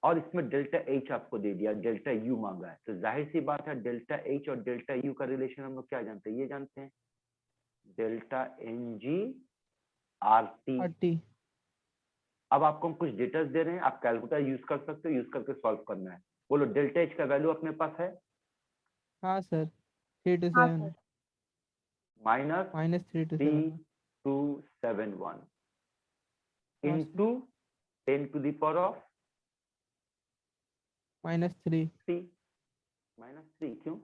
और इसमें डेल्टा एच आपको दे दिया, डेल्टा यू मांगा है। तो जाहिर सी बात है डेल्टा एच और डेल्टा यू का रिलेशन हम लोग क्या जानते हैं, ये जानते हैं, delta N G R T. RT। अब आपको हम कुछ डेटा दे रहे हैं, आप कैलकुलेटर यूज कर सकते हो, यूज करके सॉल्व करना है। बोलो डेल्टा एच का वैल्यू अपने पास है हाँ सर, 3 to हाँ 7 सर। -3271 -3 to 7 हाँ इंटू 10⁻³ -3। 3 -3 क्यों?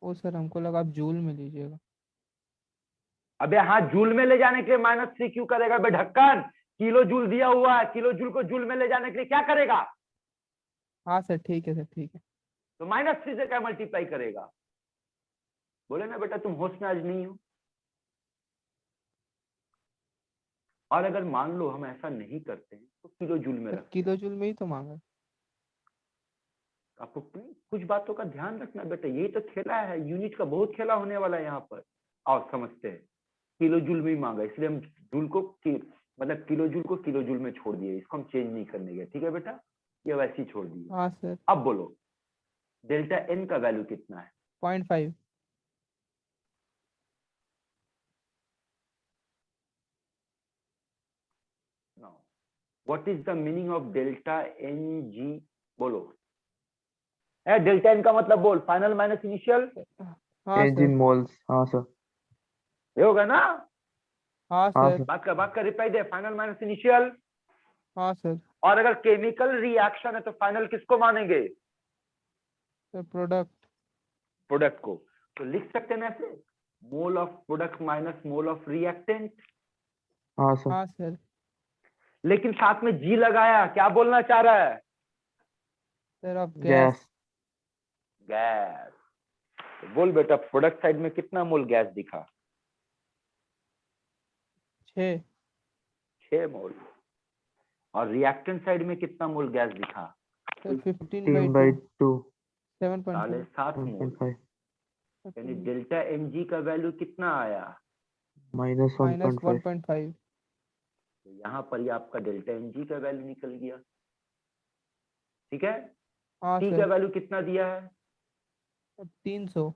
ओ सर, हमको लगा आप जूल में लीजिएगा। अबे हाँ, जूल में ले जाने के लिए -3 क्यों करेगा बे ढक्कन? किलो जूल दिया हुआ है, किलो जूल को जूल में ले जाने के लिए क्या करेगा? हाँ सर, ठीक है सर, ठीक है। तो -3 से क्या मल्टीप्लाई करेगा? बोले ना बेटा तुम होश में आज नहीं हो। और अगर मान लो हम ऐसा नहीं करते हैं तो किलो जूल में सर रखते हैं। किलो जूल में ही तो मांगा है। आपको कुछ बातों का ध्यान रखना बेटा, यही तो खेला है, यूनिट का बहुत खेला होने वाला है यहाँ पर। आओ समझते हैं। किलो जूल में ही मांगा, इसलिए हम जूल को मतलब किलो जूल को किलो जूल में छोड़ दिए, इसको हम चेंज नहीं करने गए, ठीक है बेटा, ये वैसे ही छोड़ दिए। हाँ सर। अब बोलो डेल्टा एन का वैल्यू कितना है? 0.5। What is the meaning of delta N G? बोलो। है डेल्टा एन का मतलब बोल, फाइनल माइनस इनिशियल, हाँ एज सर। In moles. हाँ सर। ये होगा ना? हाँ हाँ सर। सर। बात का रिप्लाई दे, फाइनल माइनस इनिशियल। हाँ सर। और अगर केमिकल रिएक्शन है तो फाइनल किसको मानेंगे? Sir product. प्रोडक्ट को। तो लिख सकते हैं ना ऐसे, mole of product minus mole of reactant. हाँ सर। हाँ सर। लेकिन साथ में जी लगाया, क्या बोलना चाह रहा है? सर अब गैस। गैस। गैस। तो बोल बेटा प्रोडक्ट साइड में कितना मोल गैस दिखा? 6। 6 मोल। और रिएक्टेंट साइड में कितना मोल गैस दिखा? सर 15/2 15/2 7.5 7.5 मोल। 1.5 यानी डेल्टा एम जी का वैल्यू कितना आया? -1.5 -1.5। तो यहाँ पर ही आपका डेल्टा एम जी का वैल्यू निकल गया, ठीक है। हाँ टी का सर। वैल्यू कितना दिया है? 300।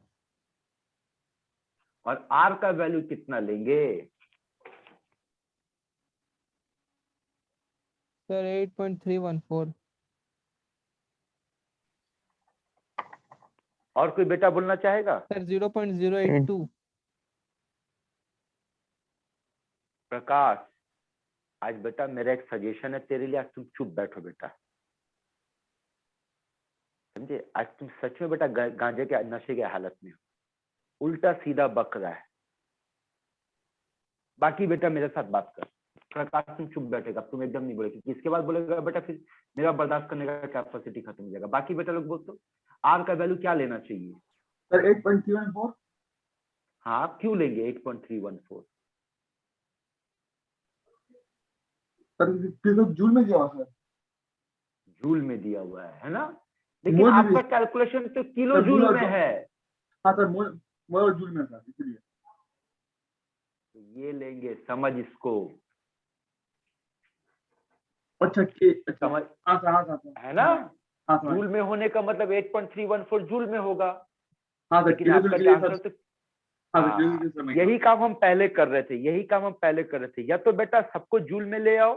और आर का वैल्यू कितना लेंगे? सर 8.314। और कोई बेटा बोलना चाहेगा? सर 0.082। प्रकाश, आज बेटा मेरा एक सजेशन है तेरे लिए, आज तुम चुप बैठो बेटा, समझे। आज तुम सच में बेटा गांजे के नशे के हालत में हो, उल्टा सीधा बक रहा है। बाकी बेटा मेरे साथ बात कर। प्रकाश तुम चुप बैठेगा, तुम एकदम नहीं बोलेगा, क्योंकि इसके बाद बोलेगा बेटा फिर मेरा बर्दाश्त करने का कैपेसिटी खत्म हो जाएगा। बाकी बेटा लोग बोल, तो आर का वैल्यू क्या लेना चाहिए? सर 8.314। हाँ क्यों लेंगे 8.314? सर किस जूल में दिया हुआ सर? जूल में दिया हुआ है ना, लेकिन मोल में आपका भी। कैलकुलेशन तो किलो सर, जूल मोल में और है। हाँ सर, मोल मोल और जूल में सर, इसलिए। तो ये लेंगे, समझ इसको, अच्छा के अच्छा। समझ हाँ सर, हाँ सर। है ना। हाँ सर। जूल में होने का मतलब 8.314 जूल में होगा। हाँ सर, लेकिन किलो जूल आपका के जो लिए आंसर सर। तो हाँ सर, किलो जूल हाँ, के लिए सर मैं यही काम हम पहले कर रहे थे, यही काम हम पहले कर रहे थे। या तो बेटा सबको जूल में ले आओ,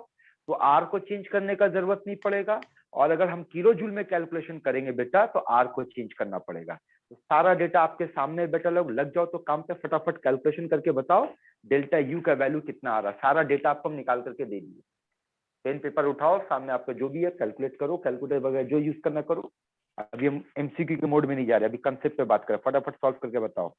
तो आर को चेंज करने का जरूरत नहीं पड़ेगा। और अगर हम किलो जूल में कैलकुलेशन करेंगे बेटा, तो आर को चेंज करना पड़ेगा। तो सारा डेटा आपके सामने बेटा, लोग लग जाओ तो काम पे, फटाफट कैलकुलेशन करके बताओ डेल्टा यू का वैल्यू कितना आ रहा है। सारा डेटा आपको हम निकाल करके दे दिए। पेन पेपर उठाओ, सामने आपका जो भी है कैलकुलेट करो, कैलकुलेटर वगैरह जो यूज करना करो। अभी हम एमसीक्यू के मोड में नहीं जा रहे, अभी कंसेप्ट पे बात करें, फटाफट सॉल्व करके बताओ।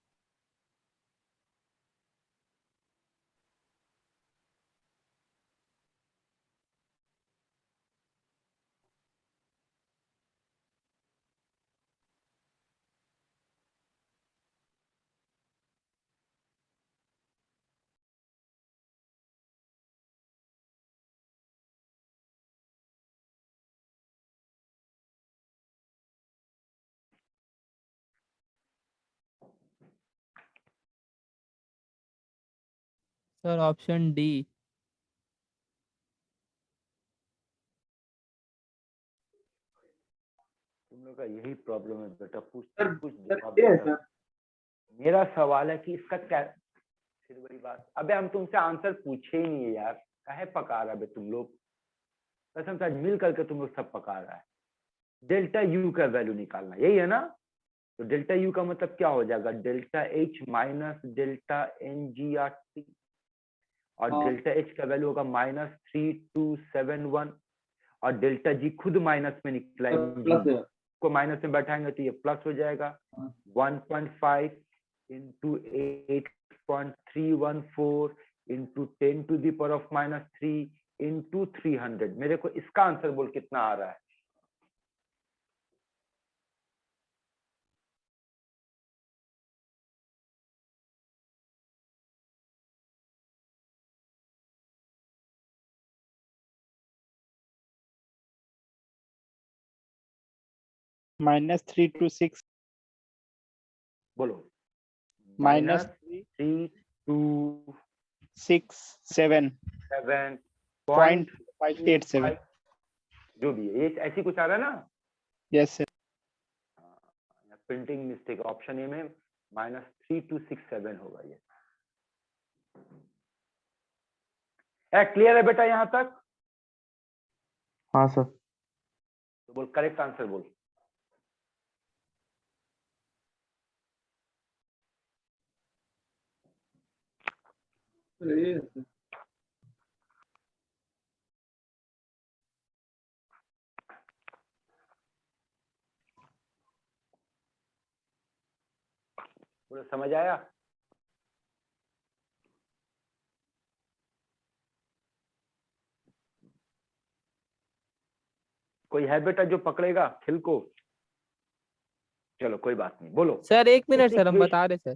Sir option D. तुम लोग का यही प्रॉब्लम है बेटा, पूछ सर कुछ सर जवाब ये है देता। सर। मेरा सवाल है कि इसका क्या, फिर वही बात, अबे हम तुमसे आंसर पूछे ही नहीं है यार, काहे पका रहा है तुम लोग, कसम से मिल करके तुम लोग सब पका रहा है। डेल्टा यू का वैल्यू निकालना, यही है ना? तो डेल्टा यू का मतलब क्या हो जाएगा, delta H minus delta N G R T, और हाँ। डेल्टा एच का वैल्यू होगा -3271, और डेल्टा जी खुद माइनस में निकला है, प्लस है। को माइनस में बैठाएंगे तो ये प्लस हो जाएगा। हाँ। 1.5 इंटू 8.314 इंटू 10⁻³ इंटू 300। मेरे को इसका आंसर बोल कितना आ रहा है? -326 बोलो। -367 -327.587, 587 जो भी है ये ऐसी कुछ आ रहा है ना? Yes sir. Printing mistake, option A में -3267 होगा ये। क्लियर है बेटा यहाँ तक? हाँ सर। तो बोल करेक्ट आंसर बोल। ये है सर। पूरा समझ आया? कोई है बेटा जो पकड़ेगा खिल को? चलो कोई बात नहीं, बोलो। सर 1 मिनट इस सर, हम इक्वेशन बता रहे सर।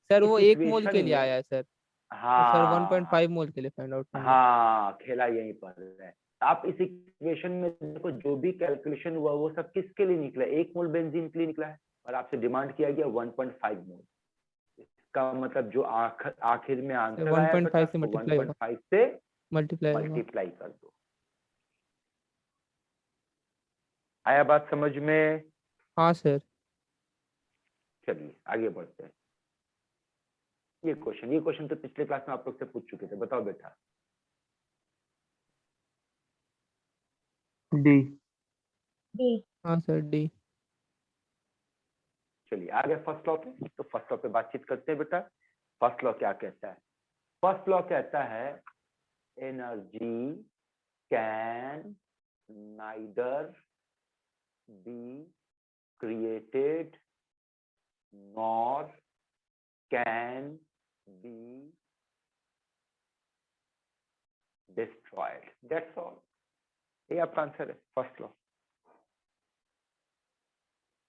सर वो इस 1 मोल के लिए में, आया है सर, तो सर हाँ 1.5 मोल के लिए फाइंड आउट करना है। हाँ खेला यहीं पर है। आप इस इक्वेशन में देखो, जो भी कैलकुलेशन हुआ वो सब किसके लिए निकला? 1 मोल बेंजीन के लिए निकला है, और आपसे डिमांड किया गया 1.5 मोल। इसका मतलब जो आखिर में आंसर आया 1.5 बेटा, से मल्टीप्लाई होगा, 1.5 से मल्टीप्लाई होगा। मल्टीप्लाई कर दो। आया बात समझ में? हाँ सर। चलिए आगे बढ़ते हैं। ये क्वेश्चन तो पिछले क्लास में आप लोग से पूछ चुके थे, बताओ बेटा। डी। हाँ सर डी। चलिए आगे फर्स्ट लॉ पे, तो फर्स्ट लॉ पे बातचीत करते हैं बेटा। फर्स्ट लॉ क्या कहता है? फर्स्ट लॉ कहता है energy can neither be created nor can be destroyed. That's all. ये आपका आंसर है फर्स्ट लॉ।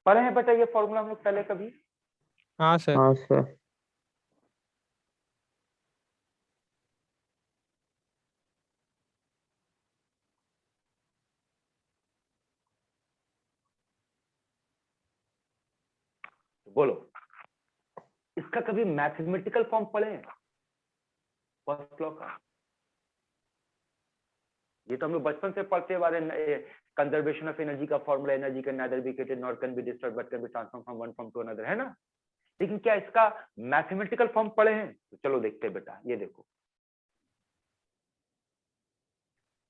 पढ़े हैं बेटा ये फॉर्मूला हम लोग पहले कभी? हाँ सर। हाँ सर। बोलो, इसका कभी मैथमेटिकल फॉर्म पढ़े हैं फर्स्ट लॉ का? ये तो हम लोग बचपन से पढ़ते आ रहे हैं। कंजर्वेशन ऑफ एनर्जी का formula, energy can neither be created nor can be destroyed but can be transform from one form to another, है ना? लेकिन क्या इसका मैथमेटिकल फॉर्म पढ़े हैं? तो चलो देखते हैं बेटा। ये देखो,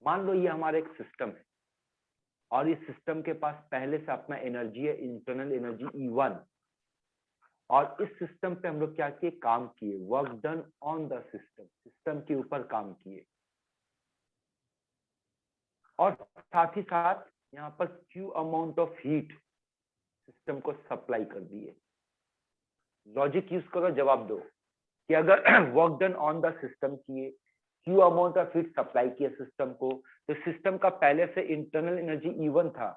मान लो ये हमारा एक सिस्टम है, और इस सिस्टम के पास पहले से अपना एनर्जी है, इंटरनल एनर्जी E1, और इस सिस्टम पे हम लोग क्या किए? काम किए, work done on the system, system के ऊपर काम किए, और साथ ही साथ यहाँ पर Q amount of heat system को सप्लाई कर दिए। लॉजिक यूज करो, जवाब दो कि अगर work done on the system किए, Q amount of heat supply किया सिस्टम को, तो सिस्टम का पहले से इंटरनल एनर्जी E1 था,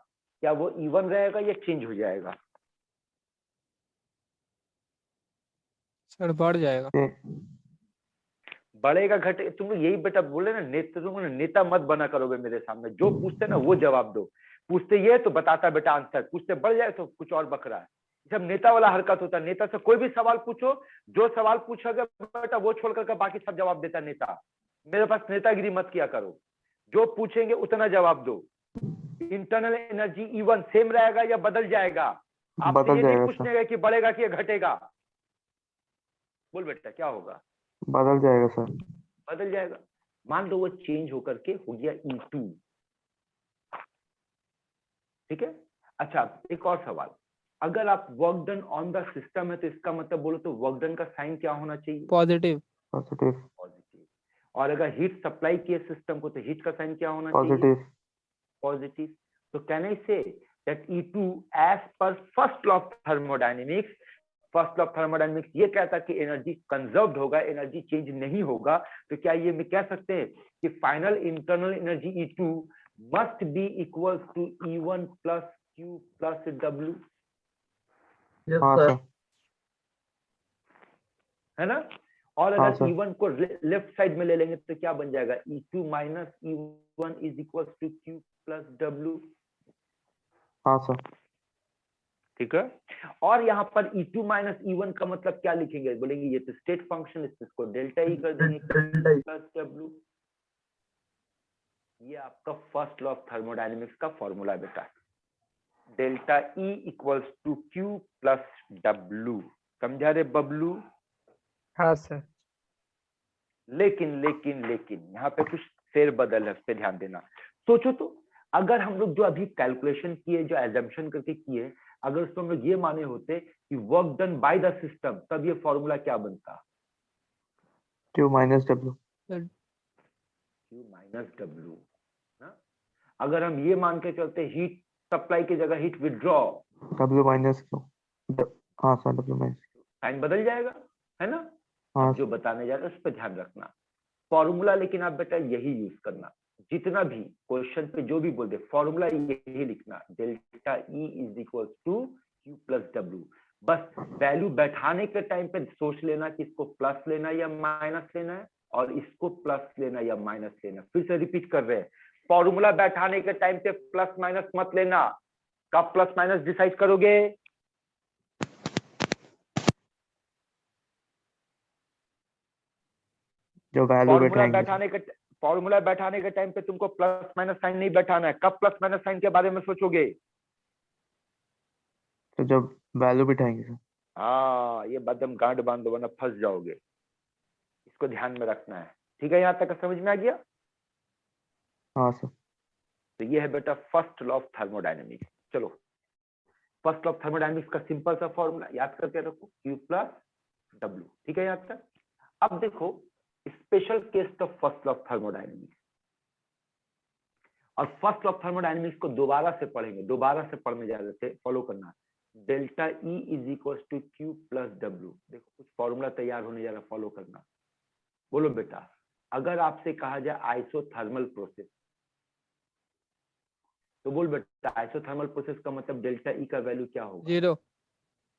क्या वो E1 रहेगा या चेंज हो जाएगा? सर बढ़ जाएगा। बढ़ेगा घटे? तुम लोग यही बेटा बोले ना, नेता तुम नेता मत बना करोगे मेरे सामने। जो पूछते ना वो जवाब दो। पूछते ये तो बताता बेटा आंसर, पूछते बढ़ जाए तो कुछ और बक रहा है। जब नेता वाला हरकत होता है, नेता से कोई भी सवाल पूछो, जो सवाल पूछोगे बेटा वो छोड़ करके बाकी सब जवाब देता है नेता। मेरे पास नेतागिरी मत किया करो, जो पूछेंगे उतना जवाब दो। इंटरनल एनर्जी E1 सेम रहेगा या बदल जाएगा? आपसे बदल ये नहीं जाएगा पूछने का कि बढ़ेगा कि घटेगा। बोल बेटा क्या होगा? बदल जाएगा सर। बदल जाएगा। मान लो वो चेंज होकर के हो गया E2, ठीक है। अच्छा एक और सवाल, अगर आप work done on the system है तो इसका मतलब बोलो तो वर्क डन का साइन क्या होना चाहिए? पॉजिटिव। पॉजिटिव। पॉजिटिव। और अगर हीट सप्लाई किए सिस्टम को तो हीट का साइन क्या होना चाहिए? पॉजिटिव। पॉजिटिव। तो can I say that E2 as per first law of thermodynamics, first law of thermodynamics ये कहता है कि एनर्जी कंजर्व्ड होगा, एनर्जी चेंज नहीं होगा। तो क्या ये मैं कह सकते हैं कि final internal energy E2 must be equals to E1 plus Q plus W, yes हाँ सर। सर। है ना? और हाँ अगर सर। E1 को लेफ्ट साइड में ले लेंगे तो क्या बन जाएगा? E2 minus E1 is equals to Q plus W, हाँ सर। ठीक है। और यहाँ पर E2 माइनस E1 का मतलब क्या लिखेंगे? बोलेंगे ये तो स्टेट फंक्शन, इसको डेल्टा ई कर देंगे डेल्टा ई। Plus W। ये आपका फर्स्ट लॉ ऑफ थर्मोडायनेमिक्स का फॉर्मूला बेटा, delta E equals to Q plus W। समझा रे बबलू? हाँ सर। लेकिन लेकिन लेकिन यहाँ पे कुछ फेर बदल है, उस पर ध्यान देना। सोचो तो, अगर हम लोग जो अभी कैलकुलेशन किए, जो एजम्पशन करके किए, अगर उसको हम लोग ये माने होते कि work done by the system, तब ये फॉर्मूला क्या बनता? Q minus W। Q minus W ना। अगर हम ये मान के चलते हीट सप्लाई की जगह heat withdraw, W minus Q। हाँ सर W माइनस। साइन बदल जाएगा, है ना? हाँ अब जो बताने जा रहे हैं उस पर ध्यान रखना। फॉर्मूला लेकिन आप बेटा यही यूज करना, जितना भी क्वेश्चन पे जो भी बोल दे फॉर्मूला यही लिखना, delta E is equal to Q plus W। बस वैल्यू बैठाने के टाइम पे सोच लेना कि इसको प्लस लेना या माइनस लेना है, और इसको प्लस लेना या माइनस लेना। फिर से रिपीट कर रहे हैं, फॉर्मूला बैठाने के टाइम पे प्लस माइनस मत लेना। कब प्लस माइनस डिसाइड करोगे? जो वैल्यू बैठाएंगे। फॉर्मूला बैठाने के टाइम पे तुमको प्लस माइनस साइन नहीं बैठाना है। कब प्लस माइनस साइन के बारे में सोचोगे? तो जब वैल्यू बैठाएंगे सर। हाँ, ये बदम गांड बांध दो वरना फंस जाओगे, इसको ध्यान में रखना है। ठीक है, यहाँ तक समझ में आ गया? हाँ सर। तो ये है बेटा फर्स्ट लॉ ऑफ थर्मोडायनेमिक्स। चलो, फर्स्ट लॉ ऑफ थर्मोडायनेमिक्स का सिंपल सा फॉर्मूला याद करके रखो, Q प्लस W। ठीक है यहाँ तक? अब देखो special case of first law of thermodynamics, और फर्स्ट लॉ ऑफ थर्मोडायनेमिक्स को दोबारा से पढ़ेंगे, दोबारा से पढ़ने जा रहे थे, फॉलो करना। Delta E is equal to Q plus W। देखो कुछ फॉर्मूला तैयार होने जा रहा, फॉलो करना। बोलो बेटा, अगर आपसे कहा जाए आइसोथर्मल प्रोसेस, तो बोल बेटा आइसोथर्मल प्रोसेस का मतलब डेल्टा ई का वैल्यू क्या होगा? 0।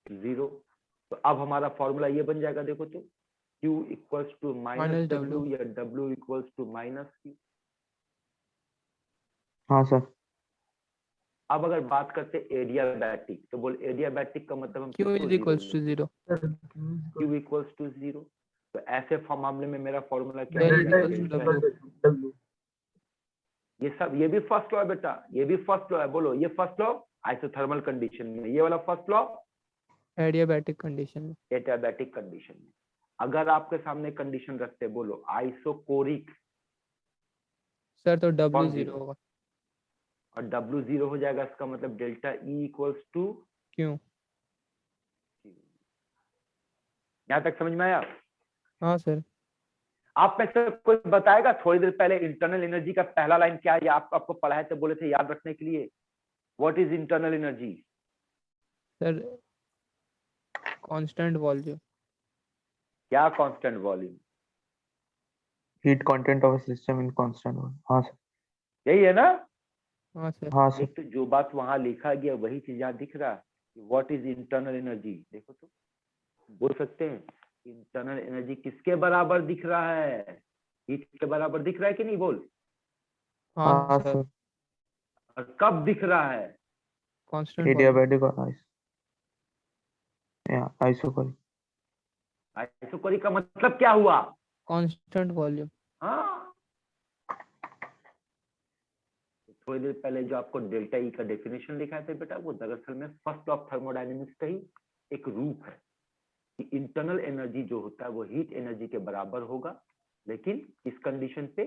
0। तो अब हमारा फॉर्मूला ये बन जाएगा, देखो तो, Q equals to minus W या W equals to minus Q। हाँ सर। अब अगर बात करते एडियाबैटिक, तो बोल एडियाबैटिक का मतलब हम Q किसको is equals to zero 0. लेंगे? Q equals to 0। तो ऐसे मामले में मेरा फॉर्मूला क्या Del बनेगा? equals to delta W. W। ये सब, ये भी फर्स्ट लॉ है बेटा, ये भी फर्स्ट लॉ है। बोलो, ये फर्स्ट लॉ आइसोथर्मल कंडीशन में, ये वाला फर्स्ट लॉ Adiabatic condition में. एडियाबैटिक कंडीशन में। अगर आपके सामने कंडीशन रखते, बोलो आइसोकोरिक, सर तो W कौन 0 zero? होगा. और W 0 हो जाएगा, इसका मतलब डेल्टा ई इक्वल्स टू क्यों? यहाँ तक समझ में आया? हाँ सर. आप में से कोई बताएगा थोड़ी देर पहले इंटरनल एनर्जी का पहला लाइन क्या है? आपको पढ़ाए थे, बोले थे याद रखने के लिए। What is internal energy? Sir constant volume. क्या constant volume? Heat content of system in constant volume. हाँ सर। यही है ना? हाँ सर. हाँ सर। एक तो जो बात वहां लिखा गया वही चीज यहाँ दिख रहा है। What is internal energy? देखो तो, बोल सकते हैं इंटरनल एनर्जी किसके बराबर दिख रहा है? हीट के बराबर दिख रहा है कि नहीं? बोल। हाँ हाँ सर. सर। और कब दिख रहा है? Constant volume. एडियाबैटिक और आइस। आइसोकोरिक। आइसोकोरिक का मतलब क्या हुआ? Constant volume. हाँ, थोड़ी देर पहले जो आपको डेल्टा ई का डेफिनेशन दिखाया था बेटा, वो दरअसल में फर्स्ट लॉ ऑफ थर्मोडायनेमिक्स का ही एक रूप है कि इंटरनल एनर्जी जो होता है वो हीट एनर्जी के बराबर होगा, लेकिन इस कंडीशन पे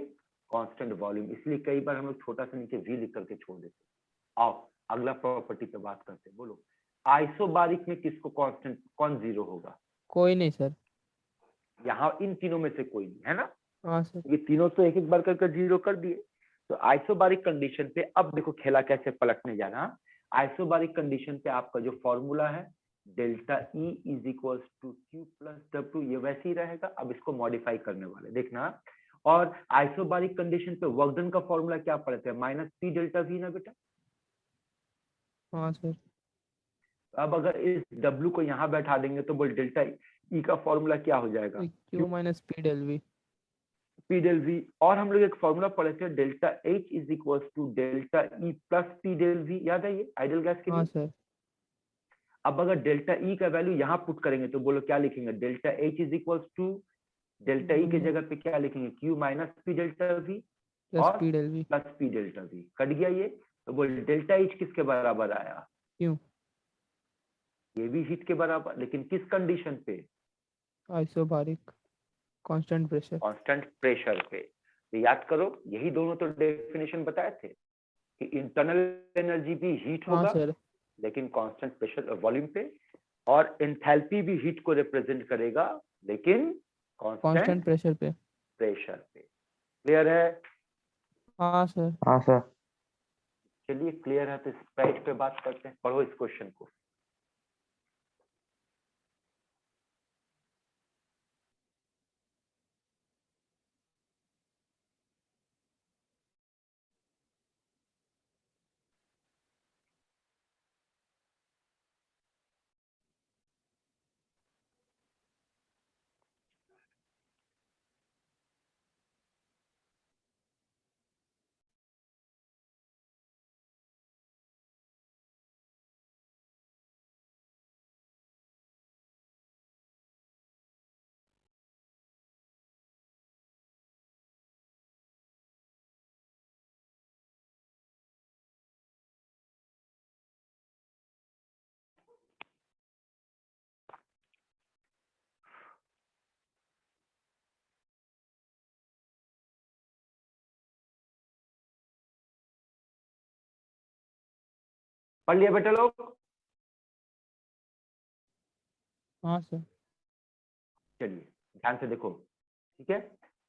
कांस्टेंट वॉल्यूम। इसलिए कई बार हम लोग छोटा सा नीचे वी लिख करके छोड़ देते हैं। आओ अगला प्रॉपर्टी पे बात करते हैं। बोलो आइसोबारिक में किसको कांस्टेंट, कौन जीरो होगा? कोई नहीं सर। यहाँ इन तीनों में से कोई नहीं है ना, हाँ सर। ये तीनों तो एक एक बार कर जीरो कर दिए। तो आइसोबारिक कंडीशन पे अब देखो खेला कैसे पलटने जा रहा। आइसोबारिक कंडीशन पे आपका जो फॉर्मूला है delta E is equal to Q plus W, ये वैसे ही रहेगा। अब इसको मॉडिफाई करने वाले देखना। और आइसोबारिक कंडीशन पे वर्क डन का फॉर्मूला क्या पढ़ते हैं? माइनस पी डेल्टा वी ना बेटा। हाँ सर। अब अगर इस डब्ल्यू को यहाँ बैठा देंगे तो बोल डेल्टा ई का फॉर्मूला क्या हो जाएगा? Q minus P del V. P del V. और हम लोग एक फॉर्मूला पढ़े थे delta H is equal to delta E plus P del V, याद है ये आइडियल गैस के हाँ लिए? सर। अब अगर डेल्टा ई का वैल्यू यहाँ पुट करेंगे तो बोलो क्या लिखेंगे? Delta H is equal to delta E के जगह पे क्या लिखेंगे? Q minus P delta V plus और P del V. Plus P delta V. Cut गया ये। तो बोल डेल्टा एच किसके बराबर आया? क्यों? ये भी हीट के बराबर, लेकिन किस कंडीशन पे? Isobaric constant pressure. Constant pressure पे। तो याद करो यही दोनों तो डेफिनेशन बताए थे कि इंटरनल एनर्जी भी हीट हाँ होगा सर। लेकिन कांस्टेंट प्रेशर वॉल्यूम पे, और एंथैल्पी भी हीट को रिप्रेजेंट करेगा लेकिन कांस्टेंट कांस्टेंट प्रेशर पे। प्रेशर पे। क्लियर है? हाँ सर। हाँ सर। चलिए क्लियर है तो स्प्राइट पे बात करते हैं। पढ़ो इस क्वेश्चन को। पढ़ लिया बेटा लोग? हाँ सर। चलिए ध्यान से देखो, ठीक है।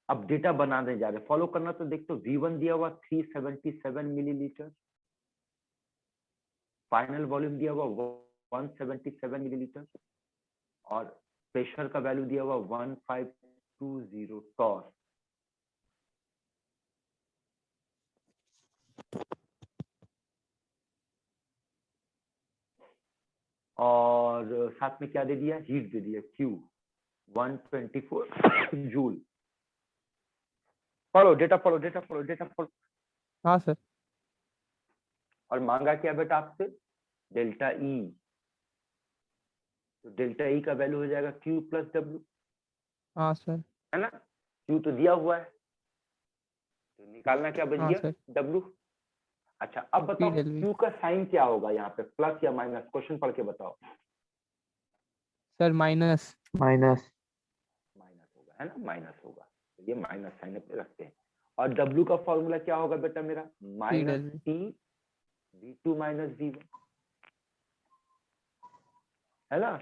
अब डेटा बनाने जा रहे, फॉलो करना। तो देख, तो V1 दिया हुआ 377 मिलीलीटर, फाइनल वॉल्यूम दिया हुआ 177 मिलीलीटर, और प्रेशर का वैल्यू दिया हुआ 1520 टॉर। और साथ में क्या दे दिया? हीट दे दिया Q 124 जूल। पढ़ो डेटा, पढ़ो डेटा, पढ़ो डेटा, पढ़ो। हाँ सर। और मांगा क्या बेटा आपसे? Delta E. तो डेल्टा ई का वैल्यू हो जाएगा Q प्लस डब्ल्यू, हाँ सर। है ना? Q तो दिया हुआ है, तो निकालना क्या बच हाँ गया? सर। W। अच्छा अब बताओ पी डेल वी। Q का साइन क्या होगा यहाँ पे, प्लस या माइनस? क्वेश्चन पढ़ के बताओ। Sir minus. माइनस। माइनस होगा, है ना? माइनस होगा, तो ये माइनस साइन पे रखते हैं। और W का फॉर्मूला क्या होगा बेटा मेरा? Minus T V2 minus V1, है ना?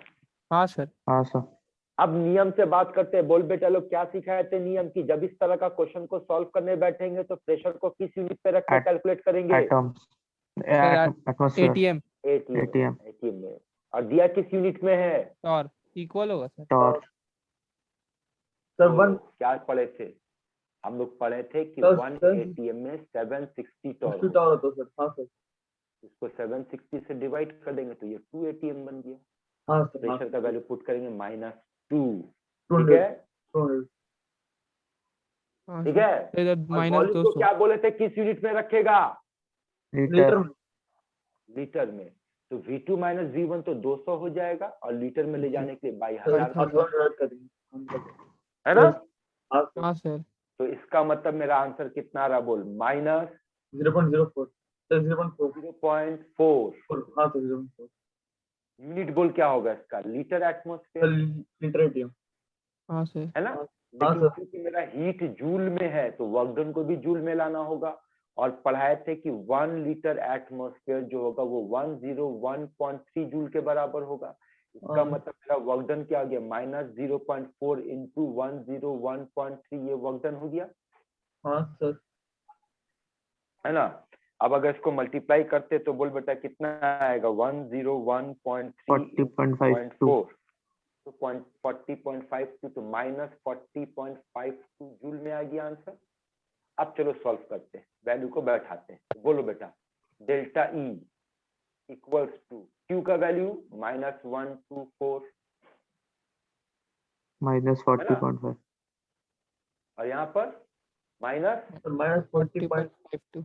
हाँ सर। हाँ सर। अब नियम से बात करते हैं। बोल बेटा लोग क्या सिखाए थे नियम की? जब इस तरह का क्वेश्चन को सॉल्व करने बैठेंगे तो प्रेशर को किस यूनिट पे रख के कैलकुलेट करेंगे? Atoms. Atmosphere. ATM. ATM. ATM में। और दिया किस यूनिट में है? टॉर इक्वल होगा सर। टॉर। सर तो वन क्या पढ़े थे हम लोग? पढ़े थे कि सर 1 सर एटीएम में 760 टॉर 60 टॉर होता है सर। हाँ सर। इसको 760 से डिवाइड कर देंगे तो ये 2 एटीएम बन गया। हाँ सर। प्रेशर का वैल्यू पुट करेंगे -2, 200 ठीक है? 200 हाँ ठीक सर। है। तो इधर और माइनस वॉल्यूम को 200। क्या बोले थे, किस यूनिट में रखेगा? लीटर। लीटर में। लीटर में। तो V2 माइनस V1 तो 200 हो जाएगा और लीटर में ले जाने के लिए बाई सर 1000 आप थोड़ा डिवाइड कर देंगे है ना। हाँ सर हाँ सर तो इसका मतलब मेरा आंसर कितना आ रहा बोल, माइनस 0.04 सर 0.4 0.4। हाँ सर 0.4 यूनिट बोल क्या होगा इसका, litre sir atmosphere litre ATM हाँ सर है ना। हाँ लेकिन सर क्योंकि मेरा हीट जूल में है तो वर्क डन को भी जूल में लाना होगा, और पढ़ाए थे कि 1 लीटर एटमॉस्फेयर जो होगा वो 101.3 जूल के बराबर होगा। इसका हाँ। मतलब मेरा वर्क डन क्या हो गया, माइनस 0.4 इंटू 101.3, ये वर्क डन हो गया हाँ सर है ना। अब अगर इसको मल्टीप्लाई करते तो बोल बेटा कितना आएगा, 101.3 40.52 0.4 तो 40.52 तो माइनस 40.52 जूल में आ गया आंसर। अब चलो सॉल्व करते हैं, वैल्यू को बैठाते हैं। तो बोलो बेटा delta E equals to Q का वैल्यू -124 -40.5 और यहाँ पर माइनस सर माइनस 40.52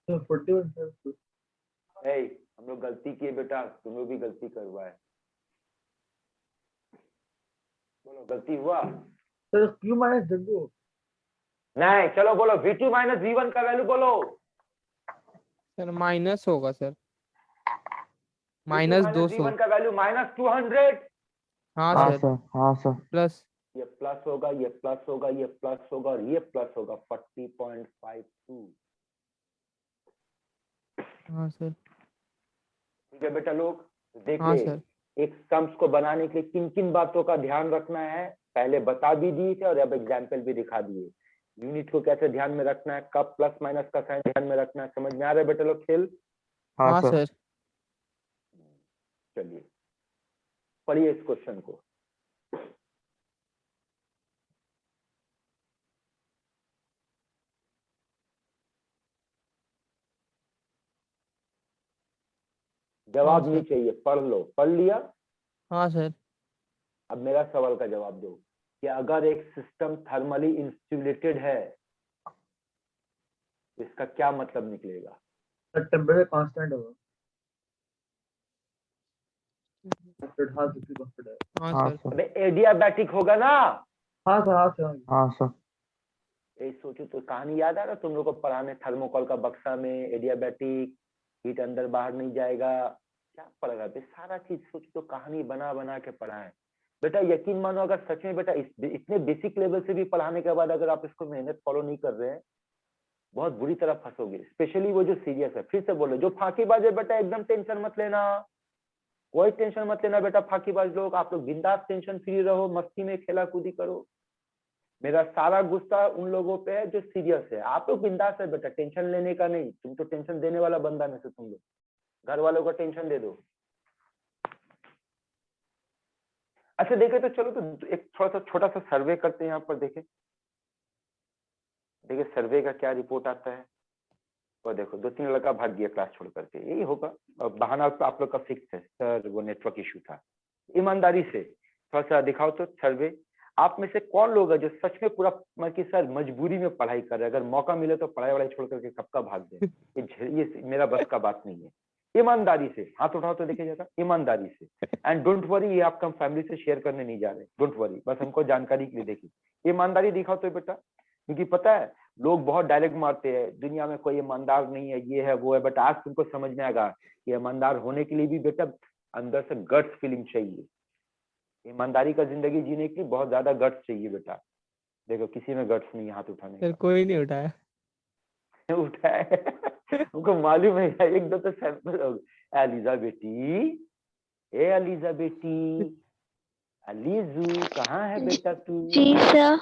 40.52 40.52 हम लोग गलती किए बेटा, तुम लोग भी गलती करवाए। बोलो गलती हुआ सर क्यू माइनस डब्ल्यू नहीं, चलो बोलो V2 माइनस V1 का वैल्यू बोलो। सर माइनस होगा sir, V2 minus minus 200। V1 का वैल्यू -200। हाँ हाँ सर सर हाँ सर प्लस ये प्लस होगा, ये प्लस होगा, ये प्लस होगा और ये प्लस होगा 40.52। हाँ सर ठीक है बेटा लोग, तो हाँ देखिए सर एक सम्स को बनाने के लिए किन किन बातों का ध्यान रखना है पहले बता भी दिए थे और अब एग्जाम्पल भी दिखा दिए। यूनिट को कैसे ध्यान में रखना है, कब प्लस माइनस का साइन ध्यान में रखना है, समझ में आ रहा है बेटा लोग खेल। हाँ हाँ सर सर चलिए पढ़िए इस क्वेश्चन को। जवाब हाँ नहीं सर चाहिए, पढ़ लो, पढ़ लिया। हाँ सर अब मेरा सवाल का जवाब दो कि अगर एक सिस्टम थर्मली इंसुलेटेड है तो इसका क्या मतलब निकलेगा। सर टेम्परेचर कांस्टेंट होगा सर हाँ सर कांस्टेंट है हाँ हाँ सर सर अबे एडियाबैटिक होगा ना। हाँ सर हाँ सर हाँ सर ये सोचो तो कहानी याद आ रहा तुम लोग को पढ़ाने, थर्मोकोल का बक्सा में एडियाबैटिक, हीट अंदर बाहर नहीं जाएगा, क्या पड़ेगा बे, सारा चीज सोच तो कहानी बना बना के पढ़ाए बेटा। यकीन मानो अगर सच में बेटा इतने बेसिक लेवल से भी पढ़ाने के बाद अगर आप इसको मेहनत फॉलो नहीं कर रहे हैं बहुत बुरी तरह फंसोगे, स्पेशली वो जो सीरियस है। फिर से बोलो जो फांकीबाज है बेटा एकदम टेंशन मत लेना, कोई टेंशन मत लेना बेटा। फांकीबाज लोग आप लोग बिंदास टेंशन फ्री रहो, मस्ती में खेला कूदी करो। मेरा सारा गुस्सा उन लोगों पे है जो सीरियस है, आप लोग बिंदास है बेटा, टेंशन लेने का नहीं। तुम तो टेंशन देने वाला बंदा में से तुम लोग घर वालों को टेंशन दे दो। अच्छा देखे तो चलो तो एक थोड़ा सा छोटा सा सर्वे करते हैं यहाँ पर, देखे देखिए सर्वे का क्या रिपोर्ट आता है। और देखो 2-3 लड़का भाग गया क्लास छोड़ करके, यही होगा। और बहाना तो आप लोग का फिक्स है सर, वो नेटवर्क इशू था। ईमानदारी से थोड़ा सा दिखाओ तो सर्वे, आप में से कौन लोग है जो सच में पूरा मतलब कि सर मजबूरी में पढ़ाई कर रहे हैं, अगर मौका मिले तो पढ़ाई वढ़ाई छोड़ करके कब का भाग दे। ये मेरा बस का बात नहीं है। ईमानदारी से हाथ उठाओ तो देखे जाएगा, ईमानदारी से। एंड डोंट वरी, ये आपका हम फैमिली से शेयर करने नहीं जा रहे, डोंट वरी, बस हमको जानकारी के लिए देखिए। ईमानदारी दिखाओ तो बेटा, क्योंकि पता है लोग बहुत डायरेक्ट मारते हैं, दुनिया में कोई ईमानदार नहीं है, ये है वो है, बट आज तुमको समझ में आएगा कि ईमानदार होने के लिए भी बेटा अंदर से गट्स फीलिंग चाहिए। ईमानदारी का जिंदगी जीने के लिए बहुत ज्यादा गट्स चाहिए बेटा। देखो किसी में गट्स नहीं है हाथ उठाने सर का। कोई नहीं उठाया। उठाए हमको मालूम है, एक दो तो सैंपल हो गए। अलीजा बेटी, ए अलीजा बेटी, अलीजू कहाँ है बेटा तू? जी सर।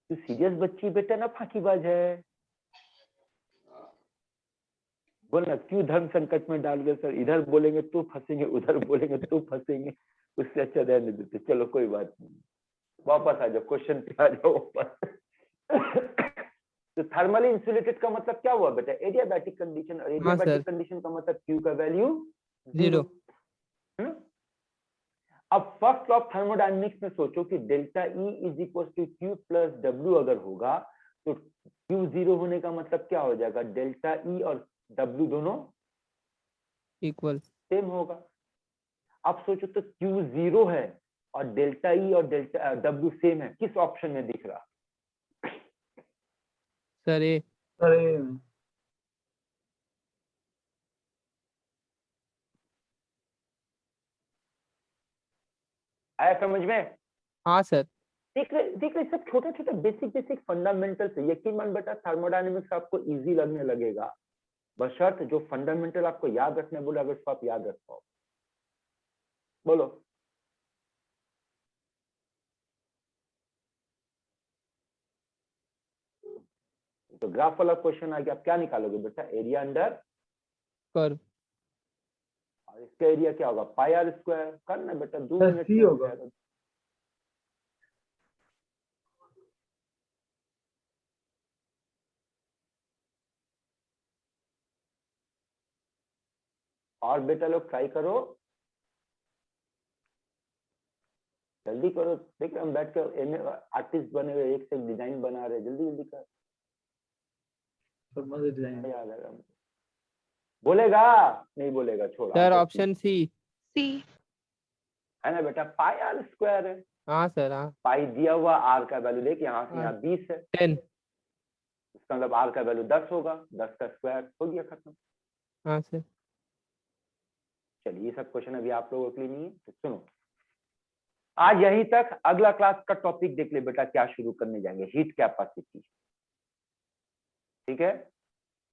तू सीरियस बच्ची बेटा ना फांकीबाज है। बोल ना क्यों धर्म संकट में डाल गए सर, इधर बोलेंगे तो फंसेंगे, उधर बोलेंगे तो फंसेंगे, उससे अच्छा रहने देते। चलो कोई बात नहीं, वापस आ जाओ क्वेश्चन पे आ जाओ वापस। तो थर्मली इंसुलेटेड का मतलब क्या हुआ बेटा, एडियाबैटिक कंडीशन, और एडियाबैटिक कंडीशन का मतलब क्यू का वैल्यू 0। अब फर्स्ट लॉ ऑफ थर्मोडायनेमिक्स में सोचो कि delta E is equal to Q plus W अगर होगा तो क्यू जीरो होने का मतलब क्या हो जाएगा, डेल्टा ई और डब्ल्यू दोनों इक्वल। सेम होगा। अब सोचो तो क्यू जीरो है और डेल्टा ई और डेल्टा डब्ल्यू सेम है, किस ऑप्शन में दिख रहा? सर ए। अरे आया समझ में? हाँ सर। देख रहे सब छोटा छोटा बेसिक फंडामेंटल से। यकीन मान बेटा थर्मोडायनेमिक्स आपको इजी लगने लगेगा, बशर्त जो फंडामेंटल आपको याद रखने बोले अगर उसको आप याद रख पाओ। बोलो। तो ग्राफ वाला क्वेश्चन आ गया, आप क्या निकालोगे बेटा, एरिया अंडर कर्व। और इसका एरिया क्या होगा, पाई आर स्क्वायर। करना बेटा 2 सर, मिनट C में हो होगा। जाएगा। और बेटा लोग ट्राई करो, जल्दी करो। देख हम बैठ कर आर्टिस्ट बने हुए, एक से एक डिजाइन बना रहे, जल्दी जल्दी कर। Formula design. याद आएगा। बोलेगा नहीं बोलेगा, छोड़। Sir option C. सी। है ना बेटा, पाई आर स्क्वायर है। हाँ सर हाँ। पाई दिया हुआ, आर का वैल्यू देख यहाँ से यहाँ 20 है, 10। इसका मतलब आर का वैल्यू 10 होगा, 10 का स्क्वायर हो गया, खत्म। हाँ सर। चलिए ये सब क्वेश्चन अभी आप लोगों के लिए नहीं है, तो सुनो आज यहीं तक। अगला क्लास का टॉपिक देख ले बेटा, क्या शुरू करने जाएंगे, हीट कैपेसिटी। ठीक है।